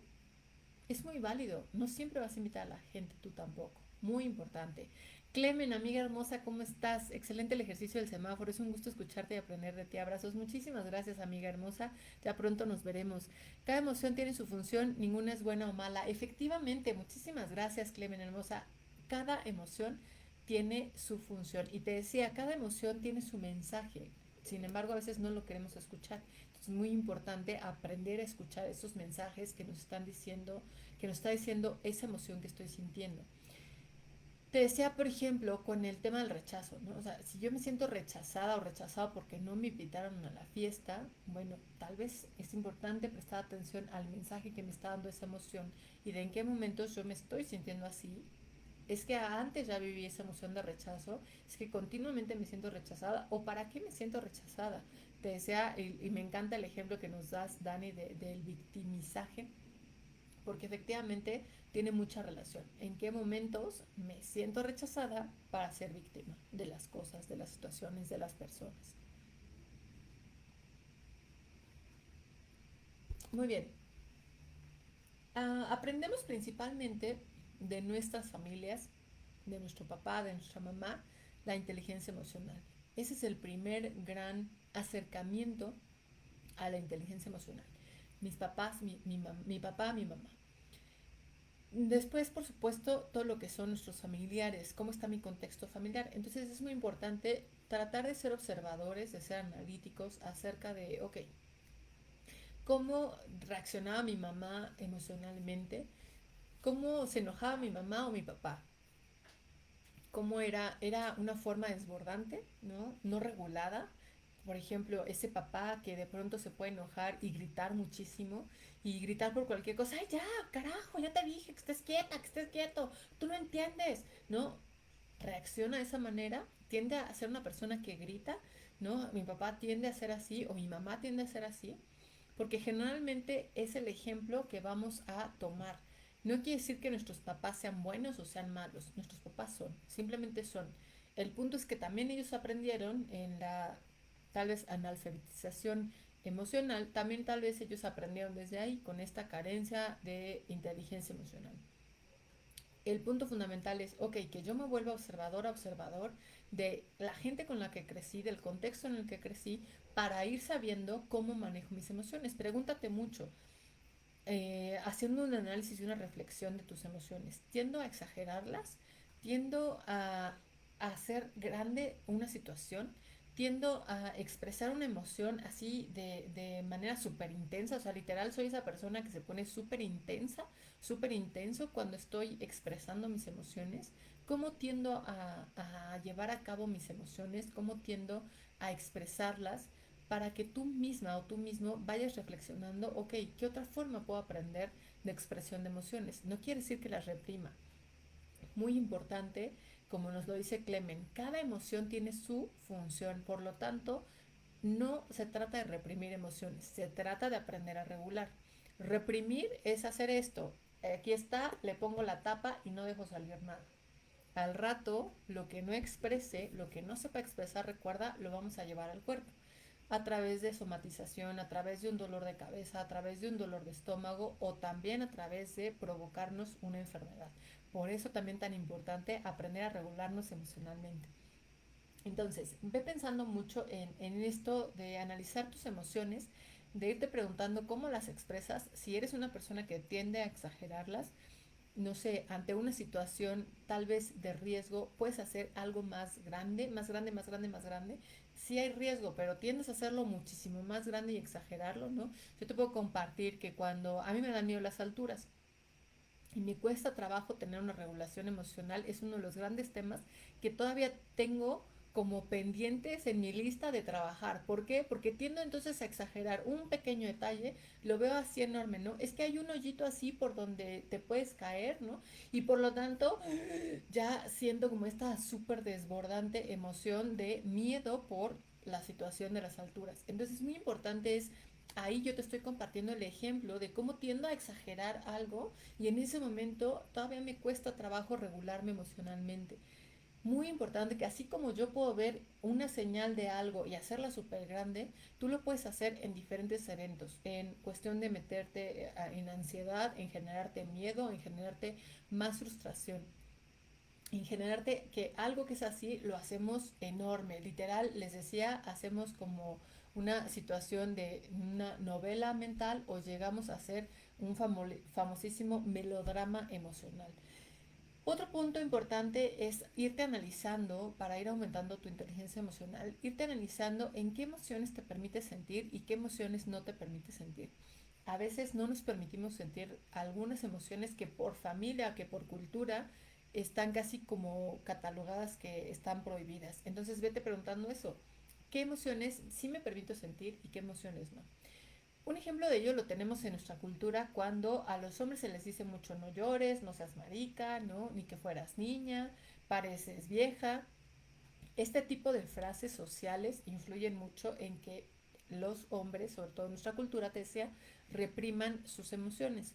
Es muy válido. No siempre vas a invitar a la gente, tú tampoco. Muy importante. Clemen, amiga hermosa, ¿cómo estás? Excelente el ejercicio del semáforo. Es un gusto escucharte y aprender de ti. Abrazos. Muchísimas gracias, amiga hermosa. Ya pronto nos veremos. Cada emoción tiene su función, ninguna es buena o mala. Efectivamente, muchísimas gracias, Clemen, hermosa. Cada emoción tiene su función. Y te decía, cada emoción tiene su mensaje. Sin embargo, a veces no lo queremos escuchar. Entonces, es muy importante aprender a escuchar esos mensajes que nos están diciendo, que nos está diciendo esa emoción que estoy sintiendo. Te decía, por ejemplo, con el tema del rechazo, ¿no? O sea, si yo me siento rechazada o rechazado porque no me invitaron a la fiesta, bueno, tal vez es importante prestar atención al mensaje que me está dando esa emoción y de en qué momentos yo me estoy sintiendo así. Es que antes ya viví esa emoción de rechazo, es que continuamente me siento rechazada o para qué me siento rechazada. Te decía, y me encanta el ejemplo que nos das, Dani, del victimizaje, porque efectivamente tiene mucha relación. ¿En qué momentos me siento rechazada para ser víctima de las cosas, de las situaciones, de las personas? Muy bien. Aprendemos principalmente de nuestras familias, de nuestro papá, de nuestra mamá, la inteligencia emocional. Ese es el primer gran acercamiento a la inteligencia emocional. Mis papás, mi papá, mi mamá. Después, por supuesto, todo lo que son nuestros familiares, cómo está mi contexto familiar. Entonces es muy importante tratar de ser observadores, de ser analíticos acerca de, ok, cómo reaccionaba mi mamá emocionalmente, cómo se enojaba mi mamá o mi papá, cómo era una forma desbordante, ¿no? No regulada. Por ejemplo, ese papá que de pronto se puede enojar y gritar muchísimo y gritar por cualquier cosa, ay ya, carajo, ya te dije que estés quieta, que estés quieto, tú no entiendes, ¿no? Reacciona de esa manera, tiende a ser una persona que grita, ¿no? Mi papá tiende a ser así o mi mamá tiende a ser así, porque generalmente es el ejemplo que vamos a tomar. No quiere decir que nuestros papás sean buenos o sean malos, nuestros papás son, simplemente son. El punto es que también ellos aprendieron en la tal vez analfabetización emocional, también tal vez ellos aprendieron desde ahí con esta carencia de inteligencia emocional. El punto fundamental es, ok, que yo me vuelva observadora, observador de la gente con la que crecí, del contexto en el que crecí, para ir sabiendo cómo manejo mis emociones. Pregúntate mucho, haciendo un análisis y una reflexión de tus emociones. ¿Tiendo a exagerarlas? ¿Tiendo a hacer grande una situación? ¿Tiendo a expresar una emoción así de manera súper intensa? O sea, literal, soy esa persona que se pone súper intensa, súper intenso cuando estoy expresando mis emociones. ¿Cómo tiendo a llevar a cabo mis emociones? ¿Cómo tiendo a expresarlas? Para que tú misma o tú mismo vayas reflexionando, ok, ¿qué otra forma puedo aprender de expresión de emociones? No quiere decir que las reprima. Muy importante, como nos lo dice Clemen, cada emoción tiene su función, por lo tanto, no se trata de reprimir emociones, se trata de aprender a regular. Reprimir es hacer esto, aquí está, le pongo la tapa y no dejo salir nada. Al rato, lo que no exprese, lo que no sepa expresar, recuerda, lo vamos a llevar al cuerpo a través de somatización, a través de un dolor de cabeza, a través de un dolor de estómago o también a través de provocarnos una enfermedad. Por eso también tan importante aprender a regularnos emocionalmente. Entonces, ve pensando mucho en esto de analizar tus emociones, de irte preguntando cómo las expresas, si eres una persona que tiende a exagerarlas, no sé, ante una situación tal vez de riesgo, puedes hacer algo más grande, más grande, más grande, más grande. Sí hay riesgo, pero tiendes a hacerlo muchísimo más grande y exagerarlo, ¿no? Yo te puedo compartir que cuando a mí me dan miedo las alturas y me cuesta trabajo tener una regulación emocional, es uno de los grandes temas que todavía tengo como pendientes en mi lista de trabajar. ¿Por qué? Porque tiendo entonces a exagerar un pequeño detalle, lo veo así enorme, ¿no? Es que hay un hoyito así por donde te puedes caer, ¿no? Y por lo tanto, ya siento como esta súper desbordante emoción de miedo por la situación de las alturas. Entonces, muy importante es, ahí yo te estoy compartiendo el ejemplo de cómo tiendo a exagerar algo y en ese momento todavía me cuesta trabajo regularme emocionalmente. Muy importante que así como yo puedo ver una señal de algo y hacerla súper grande, tú lo puedes hacer en diferentes eventos, en cuestión de meterte en ansiedad, en generarte miedo, en generarte más frustración, en generarte que algo que es así lo hacemos enorme. Literal, les decía, hacemos como una situación de una novela mental o llegamos a hacer un famosísimo melodrama emocional. Otro punto importante es irte analizando para ir aumentando tu inteligencia emocional, irte analizando en qué emociones te permite sentir y qué emociones no te permite sentir. A veces no nos permitimos sentir algunas emociones que por familia, que por cultura están casi como catalogadas que están prohibidas. Entonces vete preguntando eso. ¿Qué emociones sí me permito sentir y qué emociones no? Un ejemplo de ello lo tenemos en nuestra cultura cuando a los hombres se les dice mucho no llores, no seas marica, ¿no? Ni que fueras niña, pareces vieja. Este tipo de frases sociales influyen mucho en que los hombres, sobre todo en nuestra cultura, te decía, repriman sus emociones.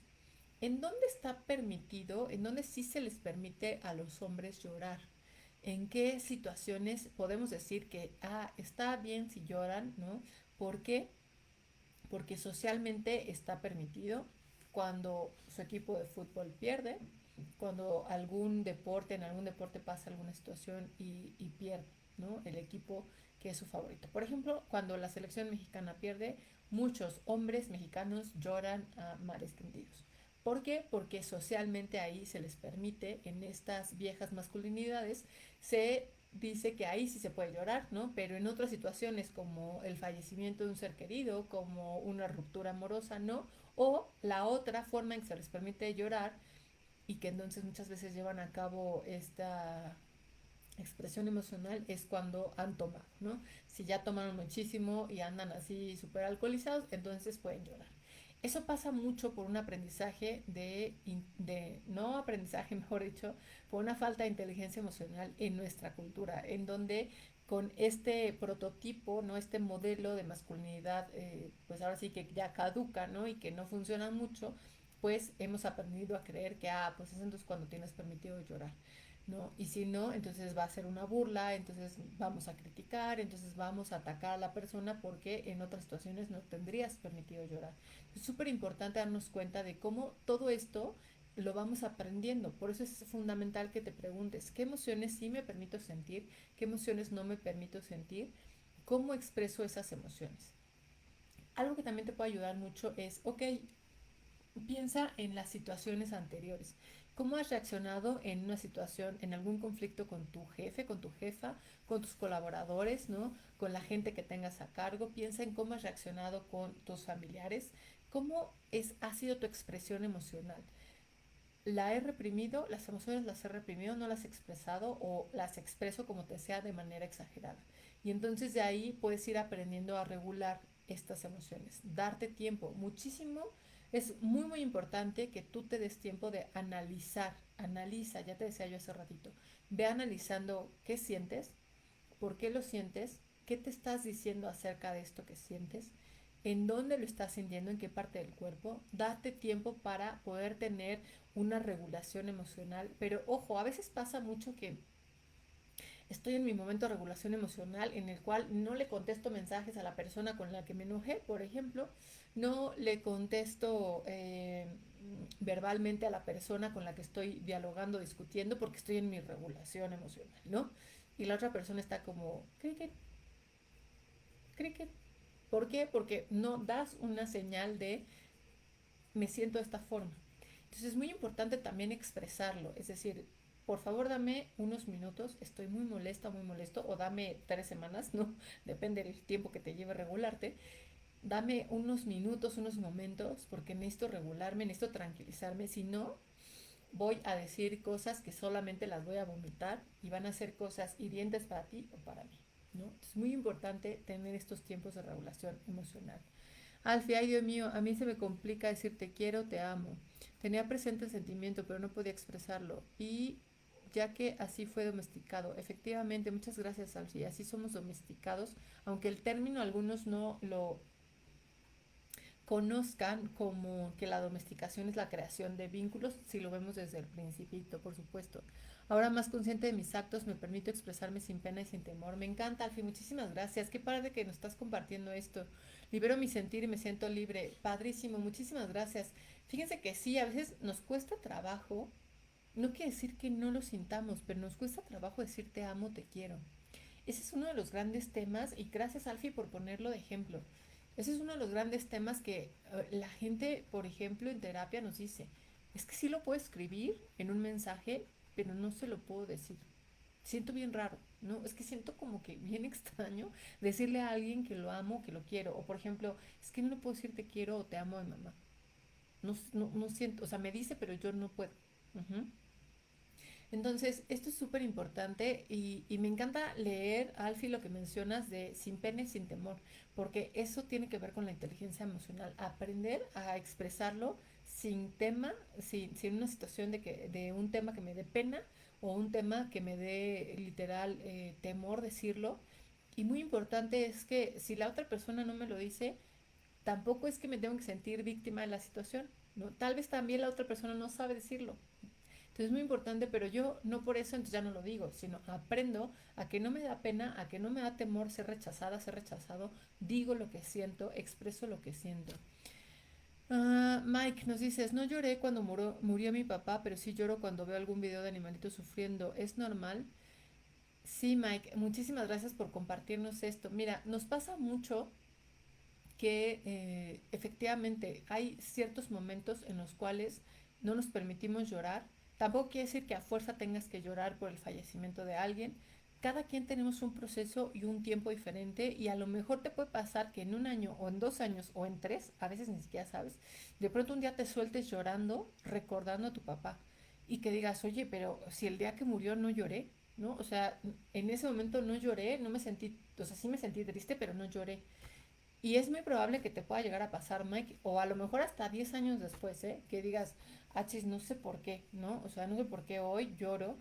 ¿En dónde está permitido, en dónde sí se les permite a los hombres llorar? ¿En qué situaciones podemos decir que, está bien si lloran, ¿no? ¿Por qué? Porque socialmente está permitido cuando su equipo de fútbol pierde, cuando en algún deporte pasa alguna situación y pierde, ¿no? El equipo que es su favorito. Por ejemplo, cuando la selección mexicana pierde, muchos hombres mexicanos lloran a mares tendidos. ¿Por qué? Porque socialmente ahí se les permite, en estas viejas masculinidades, se dice que ahí sí se puede llorar, ¿no? Pero en otras situaciones como el fallecimiento de un ser querido, como una ruptura amorosa, ¿no? O la otra forma en que se les permite llorar y que entonces muchas veces llevan a cabo esta expresión emocional es cuando han tomado, ¿no? Si ya tomaron muchísimo y andan así súper alcoholizados, entonces pueden llorar. Eso pasa mucho por un aprendizaje no aprendizaje, mejor dicho, por una falta de inteligencia emocional en nuestra cultura, en donde con este prototipo, ¿no? Este modelo de masculinidad, pues ahora sí que ya caduca, ¿no? Y que no funciona mucho, pues hemos aprendido a creer que, pues es entonces cuando tienes permitido llorar. ¿No? Y si no, entonces va a ser una burla, entonces vamos a criticar, entonces vamos a atacar a la persona porque en otras situaciones no tendrías permitido llorar. Es súper importante darnos cuenta de cómo todo esto lo vamos aprendiendo. Por eso es fundamental que te preguntes qué emociones sí me permito sentir, qué emociones no me permito sentir, cómo expreso esas emociones. Algo que también te puede ayudar mucho es, ok, piensa en las situaciones anteriores. ¿Cómo has reaccionado en una situación, en algún conflicto con tu jefe, con tu jefa, con tus colaboradores, ¿no? Con la gente que tengas a cargo? Piensa en cómo has reaccionado con tus familiares. ¿Ha sido tu expresión emocional? ¿La he reprimido? ¿Las emociones las he reprimido? ¿No las he expresado? ¿O las expreso como te sea de manera exagerada? Y entonces de ahí puedes ir aprendiendo a regular estas emociones. Darte tiempo. Muchísimo. Es muy, muy importante que tú te des tiempo de analizar. Analiza, ya te decía yo hace ratito. Ve analizando qué sientes, por qué lo sientes, qué te estás diciendo acerca de esto que sientes, en dónde lo estás sintiendo, en qué parte del cuerpo. Date tiempo para poder tener una regulación emocional. Pero ojo, a veces pasa mucho que estoy en mi momento de regulación emocional en el cual no le contesto mensajes a la persona con la que me enojé, por ejemplo, no le contesto verbalmente a la persona con la que estoy dialogando, discutiendo, porque estoy en mi regulación emocional, ¿no? Y la otra persona está como, cricket, cricket. ¿Por qué? Porque no das una señal de me siento de esta forma. Entonces es muy importante también expresarlo, es decir, por favor dame unos minutos, estoy muy molesta, muy molesto, o dame 3 semanas, ¿no? Depende del tiempo que te lleve regularte. Dame unos minutos, unos momentos, porque necesito regularme, necesito tranquilizarme, si no, voy a decir cosas que solamente las voy a vomitar y van a ser cosas hirientes para ti o para mí, ¿no? Es muy importante tener estos tiempos de regulación emocional. Alfie, ay Dios mío, a mí se me complica decir te quiero, te amo. Tenía presente el sentimiento, pero no podía expresarlo. Y ya que así fue domesticado. Efectivamente, muchas gracias, Alfie. Así somos domesticados, aunque el término algunos no lo conozcan como que la domesticación es la creación de vínculos, si lo vemos desde el principito, por supuesto. Ahora más consciente de mis actos, me permito expresarme sin pena y sin temor. Me encanta, Alfie, muchísimas gracias. Qué padre que nos estás compartiendo esto. Libero mi sentir y me siento libre. Padrísimo, muchísimas gracias. Fíjense que sí, a veces nos cuesta trabajo, no quiere decir que no lo sintamos, pero nos cuesta trabajo decir te amo, te quiero. Ese es uno de los grandes temas y gracias Alfie por ponerlo de ejemplo. Ese es uno de los grandes temas que la gente, por ejemplo, en terapia nos dice, es que sí lo puedo escribir en un mensaje, pero no se lo puedo decir. Siento bien raro, ¿no? Es que siento como que bien extraño decirle a alguien que lo amo, que lo quiero. O por ejemplo, es que no le puedo decir te quiero o te amo a mi mamá. No siento, o sea, me dice, pero yo no puedo. Ujú. Entonces, esto es súper importante y me encanta leer, Alfie, lo que mencionas de sin pena y sin temor, porque eso tiene que ver con la inteligencia emocional, aprender a expresarlo sin tema, sin una situación de un tema que me dé pena o un tema que me dé literal temor decirlo. Y muy importante es que si la otra persona no me lo dice, tampoco es que me tengo que sentir víctima de la situación, ¿no? Tal vez también la otra persona no sabe decirlo. Entonces es muy importante, pero yo no por eso entonces ya no lo digo, sino aprendo a que no me da pena, a que no me da temor ser rechazada, ser rechazado, digo lo que siento, expreso lo que siento. Mike, nos dices, no lloré cuando murió mi papá, pero sí lloro cuando veo algún video de animalitos sufriendo. ¿Es normal? Sí, Mike, muchísimas gracias por compartirnos esto. Mira, nos pasa mucho que efectivamente hay ciertos momentos en los cuales no nos permitimos llorar. Tampoco quiere decir que a fuerza tengas que llorar por el fallecimiento de alguien. Cada quien tenemos un proceso y un tiempo diferente y a lo mejor te puede pasar que en un año o en 2 años o en tres, a veces ni siquiera sabes, de pronto un día te sueltes llorando recordando a tu papá y que digas, oye, pero si el día que murió no lloré, ¿no? O sea, en ese momento no lloré, no me sentí, o sea, sí me sentí triste, pero no lloré. Y es muy probable que te pueda llegar a pasar, Mike, o a lo mejor hasta 10 años después, ¿eh? Que digas, achis, no sé por qué, ¿no? O sea, no sé por qué hoy lloro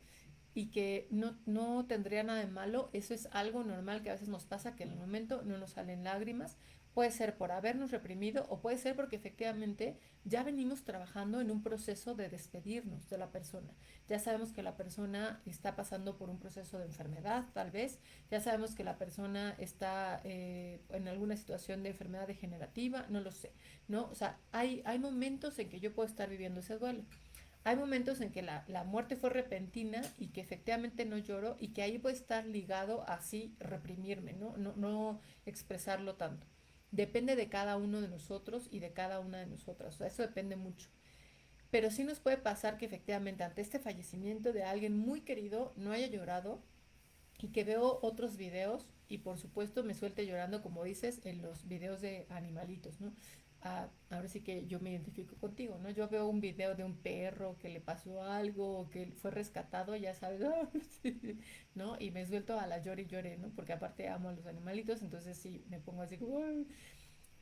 y que no tendría nada de malo. Eso es algo normal que a veces nos pasa, que en el momento no nos salen lágrimas. Puede ser por habernos reprimido o puede ser porque efectivamente ya venimos trabajando en un proceso de despedirnos de la persona. Ya sabemos que la persona está pasando por un proceso de enfermedad, tal vez. Ya sabemos que la persona está en alguna situación de enfermedad degenerativa, no lo sé, ¿no? O sea, hay momentos en que yo puedo estar viviendo ese duelo. Hay momentos en que la muerte fue repentina y que efectivamente no lloro y que ahí puede estar ligado a así reprimirme, ¿no? No expresarlo tanto. Depende de cada uno de nosotros y de cada una de nosotras. O sea, eso depende mucho. Pero sí nos puede pasar que efectivamente ante este fallecimiento de alguien muy querido no haya llorado y que veo otros videos y por supuesto me suelte llorando, como dices, en los videos de animalitos, ¿no? Ahora sí que yo me identifico contigo, ¿no? Yo veo un video de un perro que le pasó algo o que fue rescatado, ya sabes, sí, ¿no? Y me suelto a la llore y llore, ¿no? Porque aparte amo a los animalitos, entonces sí, me pongo así como... "Ay".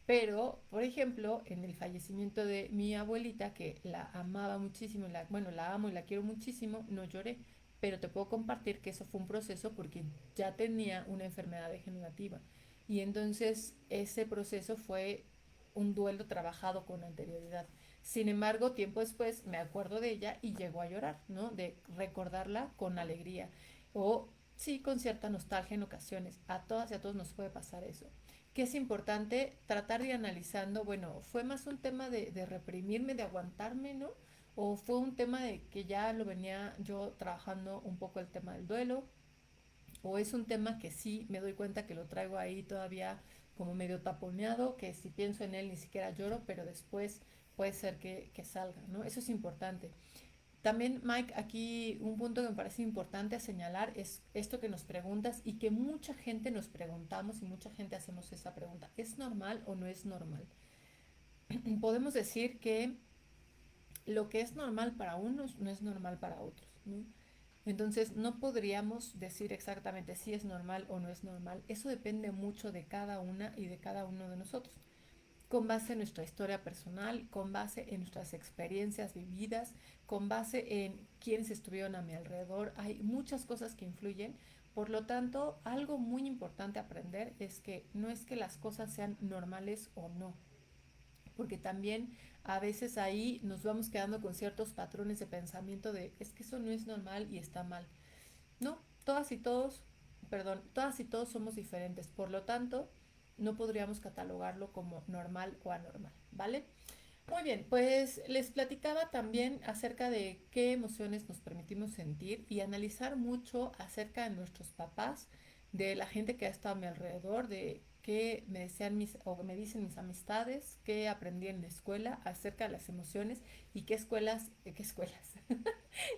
Pero, por ejemplo, en el fallecimiento de mi abuelita, que la amaba muchísimo, bueno, la amo y la quiero muchísimo, no lloré, pero te puedo compartir que eso fue un proceso porque ya tenía una enfermedad degenerativa. Y entonces ese proceso fue un duelo trabajado con anterioridad. Sin embargo, tiempo después me acuerdo de ella y llegó a llorar, ¿no? De recordarla con alegría o sí con cierta nostalgia en ocasiones. A todas y a todos nos puede pasar eso, que es importante tratar de ir analizando, bueno, ¿fue más un tema de reprimirme, de aguantarme, ¿no? ¿O fue un tema de que ya lo venía yo trabajando un poco el tema del duelo? ¿O es un tema que sí me doy cuenta que lo traigo ahí todavía como medio taponeado, que si pienso en él ni siquiera lloro, pero después puede ser que salga, ¿no? Eso es importante. También, Mike, aquí un punto que me parece importante a señalar es esto que nos preguntas y que mucha gente nos preguntamos y mucha gente hacemos esa pregunta. ¿Es normal o no es normal? Podemos decir que lo que es normal para unos no es normal para otros, ¿no? Entonces, no podríamos decir exactamente si es normal o no es normal. Eso depende mucho de cada una y de cada uno de nosotros, con base en nuestra historia personal, con base en nuestras experiencias vividas, con base en quienes estuvieron a mi alrededor. Hay muchas cosas que influyen. Por lo tanto, algo muy importante aprender es que no es que las cosas sean normales o no, porque también a veces ahí nos vamos quedando con ciertos patrones de pensamiento de es que eso no es normal y está mal. No, todas y todos, perdón, todas y todos somos diferentes, por lo tanto, no podríamos catalogarlo como normal o anormal, ¿vale? Muy bien, pues les platicaba también acerca de qué emociones nos permitimos sentir y analizar mucho acerca de nuestros papás, de la gente que ha estado a mi alrededor, de qué me decían mis o me dicen mis amistades, qué aprendí en la escuela acerca de las emociones y qué escuelas,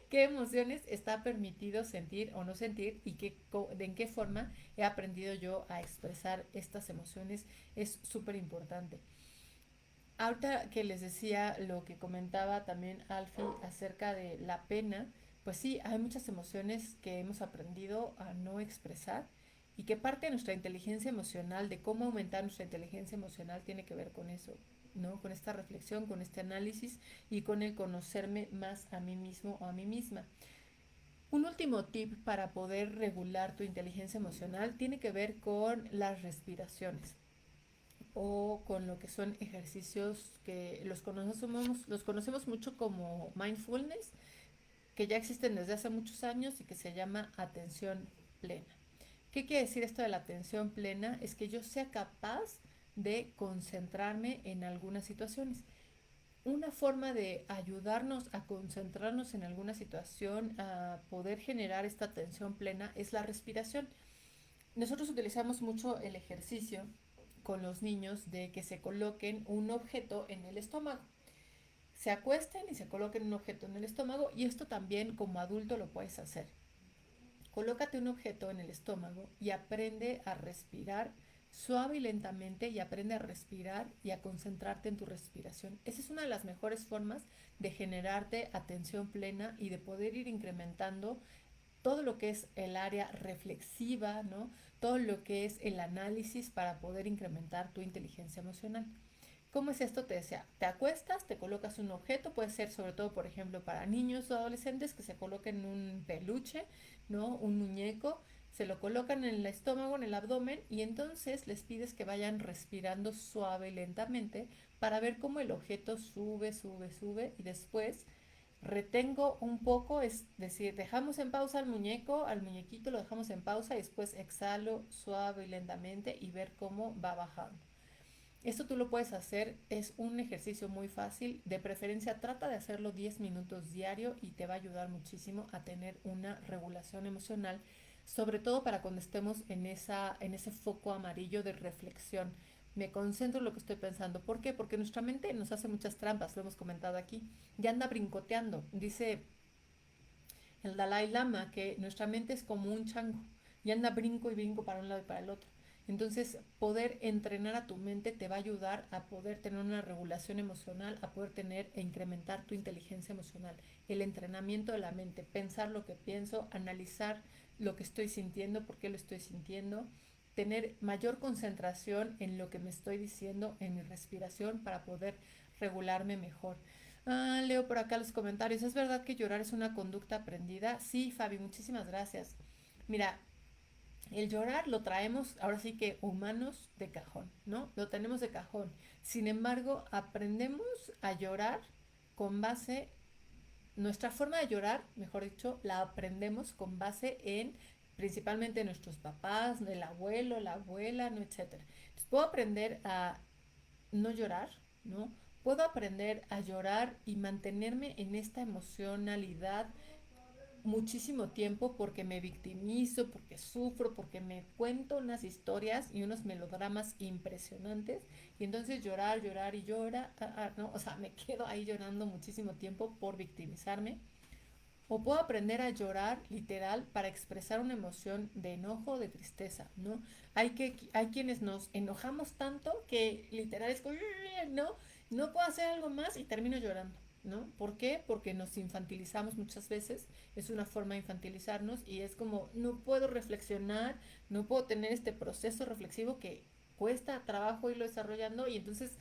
qué emociones está permitido sentir o no sentir y en qué forma he aprendido yo a expresar estas emociones es súper importante. Ahorita que les decía lo que comentaba también Alfie acerca de la pena, pues sí, hay muchas emociones que hemos aprendido a no expresar y que parte de nuestra inteligencia emocional, de cómo aumentar nuestra inteligencia emocional, tiene que ver con eso, ¿no? Con esta reflexión, con este análisis y con el conocerme más a mí mismo o a mí misma. Un último tip para poder regular tu inteligencia emocional tiene que ver con las respiraciones o con lo que son ejercicios que los conocemos mucho como mindfulness, que ya existen desde hace muchos años y que se llama atención plena. ¿Qué quiere decir esto de la atención plena? Es que yo sea capaz de concentrarme en algunas situaciones. Una forma de ayudarnos a concentrarnos en alguna situación, a poder generar esta atención plena, es la respiración. Nosotros utilizamos mucho el ejercicio con los niños de que se coloquen un objeto en el estómago. Se acuesten y se coloquen un objeto en el estómago, y esto también como adulto lo puedes hacer. Colócate un objeto en el estómago y aprende a respirar suave y lentamente, y aprende a respirar y a concentrarte en tu respiración. Esa es una de las mejores formas de generarte atención plena y de poder ir incrementando todo lo que es el área reflexiva, ¿no? Todo lo que es el análisis para poder incrementar tu inteligencia emocional. ¿Cómo es esto? Te decía, te acuestas, te colocas un objeto, puede ser sobre todo, por ejemplo, para niños o adolescentes que se coloquen un peluche, ¿no? Un muñeco, se lo colocan en el estómago, en el abdomen, y entonces les pides que vayan respirando suave y lentamente para ver cómo el objeto sube, sube, sube, y después retengo un poco, es decir, dejamos en pausa al muñeco, al muñequito lo dejamos en pausa y después exhalo suave y lentamente y ver cómo va bajando. Esto tú lo puedes hacer, es un ejercicio muy fácil, de preferencia trata de hacerlo 10 minutos diario y te va a ayudar muchísimo a tener una regulación emocional, sobre todo para cuando estemos en ese foco amarillo de reflexión. Me concentro en lo que estoy pensando. ¿Por qué? Porque nuestra mente nos hace muchas trampas, lo hemos comentado aquí. Ya anda brincoteando. Dice el Dalai Lama que nuestra mente es como un chango. Ya anda brinco y brinco para un lado y para el otro. Entonces, poder entrenar a tu mente te va a ayudar a poder tener una regulación emocional, a poder tener e incrementar tu inteligencia emocional. El entrenamiento de la mente, pensar lo que pienso, analizar lo que estoy sintiendo, por qué lo estoy sintiendo, tener mayor concentración en lo que me estoy diciendo, en mi respiración, para poder regularme mejor. Leo por acá los comentarios. ¿Es verdad que llorar es una conducta aprendida? Sí, Fabi, muchísimas gracias. Mira, el llorar lo traemos ahora sí que humanos de cajón, ¿no? Lo tenemos de cajón. Sin embargo, aprendemos a llorar con base, nuestra forma de llorar, mejor dicho, la aprendemos con base en principalmente nuestros papás, el abuelo, la abuela, ¿no? Etcétera. Entonces, puedo aprender a no llorar, ¿no? Puedo aprender a llorar y mantenerme en esta emocionalidad muchísimo tiempo porque me victimizo, porque sufro, porque me cuento unas historias y unos melodramas impresionantes, y entonces llorar, llorar y llora, ¿no? O sea, me quedo ahí llorando muchísimo tiempo por victimizarme. O puedo aprender a llorar literal para expresar una emoción de enojo, de tristeza, ¿no? Hay quienes nos enojamos tanto que literal es como, ¿no? No puedo hacer algo más y termino llorando, ¿no? ¿Por qué? Porque nos infantilizamos muchas veces, es una forma de infantilizarnos, y es como, no puedo reflexionar, no puedo tener este proceso reflexivo que cuesta trabajo irlo desarrollando, y entonces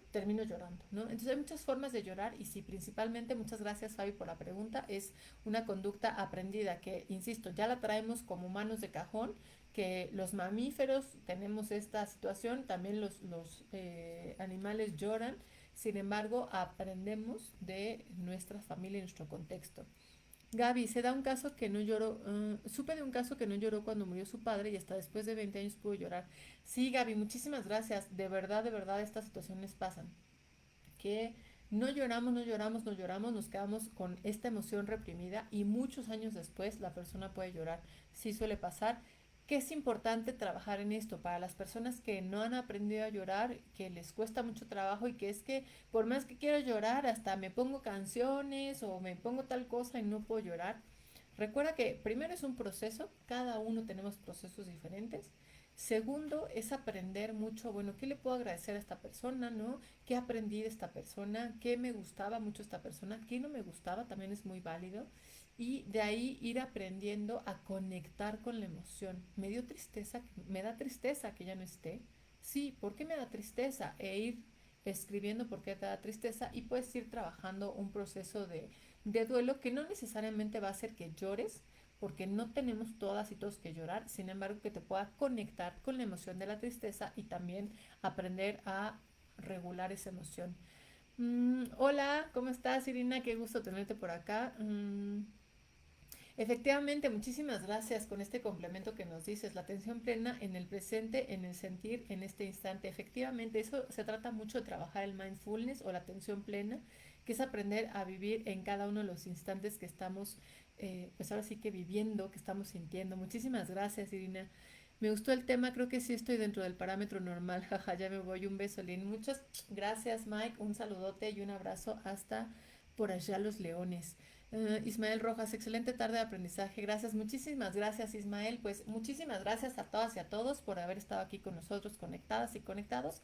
termino llorando, ¿no? Entonces hay muchas formas de llorar, y sí, principalmente, muchas gracias Fabi por la pregunta, es una conducta aprendida que, insisto, ya la traemos como humanos de cajón, que los mamíferos tenemos esta situación, también los animales lloran, sin embargo, aprendemos de nuestra familia y nuestro contexto. Gaby, se da un caso que no lloró, supe de un caso que no lloró cuando murió su padre y hasta después de 20 años pudo llorar. Sí, Gaby, muchísimas gracias. De verdad, estas situaciones pasan. Que no lloramos, no lloramos, no lloramos, nos quedamos con esta emoción reprimida y muchos años después la persona puede llorar. Sí suele pasar. Que es importante trabajar en esto para las personas que no han aprendido a llorar, que les cuesta mucho trabajo, y que es que por más que quiero llorar, hasta me pongo canciones o me pongo tal cosa y no puedo llorar. Recuerda que primero es un proceso, cada uno tenemos procesos diferentes. Segundo, es aprender mucho, bueno, ¿qué le puedo agradecer a esta persona, no? ¿Qué aprendí de esta persona? ¿Qué me gustaba mucho esta persona? ¿Qué no me gustaba? También es muy válido. Y de ahí ir aprendiendo a conectar con la emoción. Me dio tristeza, me da tristeza que ya no esté. Sí, ¿por qué me da tristeza? E ir escribiendo por qué te da tristeza y puedes ir trabajando un proceso de duelo que no necesariamente va a hacer que llores, porque no tenemos todas y todos que llorar, sin embargo que te pueda conectar con la emoción de la tristeza y también aprender a regular esa emoción. Hola, ¿cómo estás, Irina? Qué gusto tenerte por acá. Efectivamente, muchísimas gracias con este complemento que nos dices, la atención plena en el presente, en el sentir, en este instante. Efectivamente, eso se trata mucho de trabajar el mindfulness o la atención plena, que es aprender a vivir en cada uno de los instantes que estamos, pues ahora sí que viviendo, que estamos sintiendo. Muchísimas gracias, Irina. Me gustó el tema, creo que sí estoy dentro del parámetro normal. Jaja, ya me voy. Un beso, Lynn. Muchas gracias, Mike. Un saludote y un abrazo hasta por allá los leones. Ismael Rojas, excelente tarde de aprendizaje. Gracias, muchísimas gracias, Ismael. Pues muchísimas gracias a todas y a todos por haber estado aquí con nosotros, conectadas y conectados.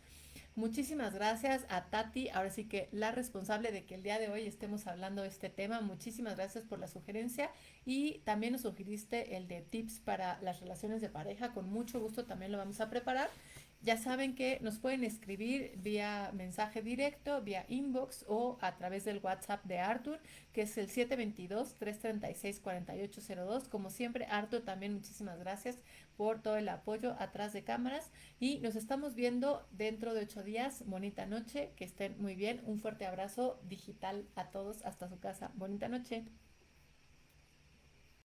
Muchísimas gracias a Tati, ahora sí que la responsable de que el día de hoy estemos hablando de este tema. Muchísimas gracias por la sugerencia y también nos sugeriste el de tips para las relaciones de pareja. Con mucho gusto también lo vamos a preparar. Ya saben que nos pueden escribir vía mensaje directo, vía inbox o a través del WhatsApp de Arthur, que es el 722-336-4802. Como siempre, Arthur, también muchísimas gracias por todo el apoyo atrás de cámaras y nos estamos viendo dentro de 8 días. Bonita noche, que estén muy bien. Un fuerte abrazo digital a todos hasta su casa. Bonita noche.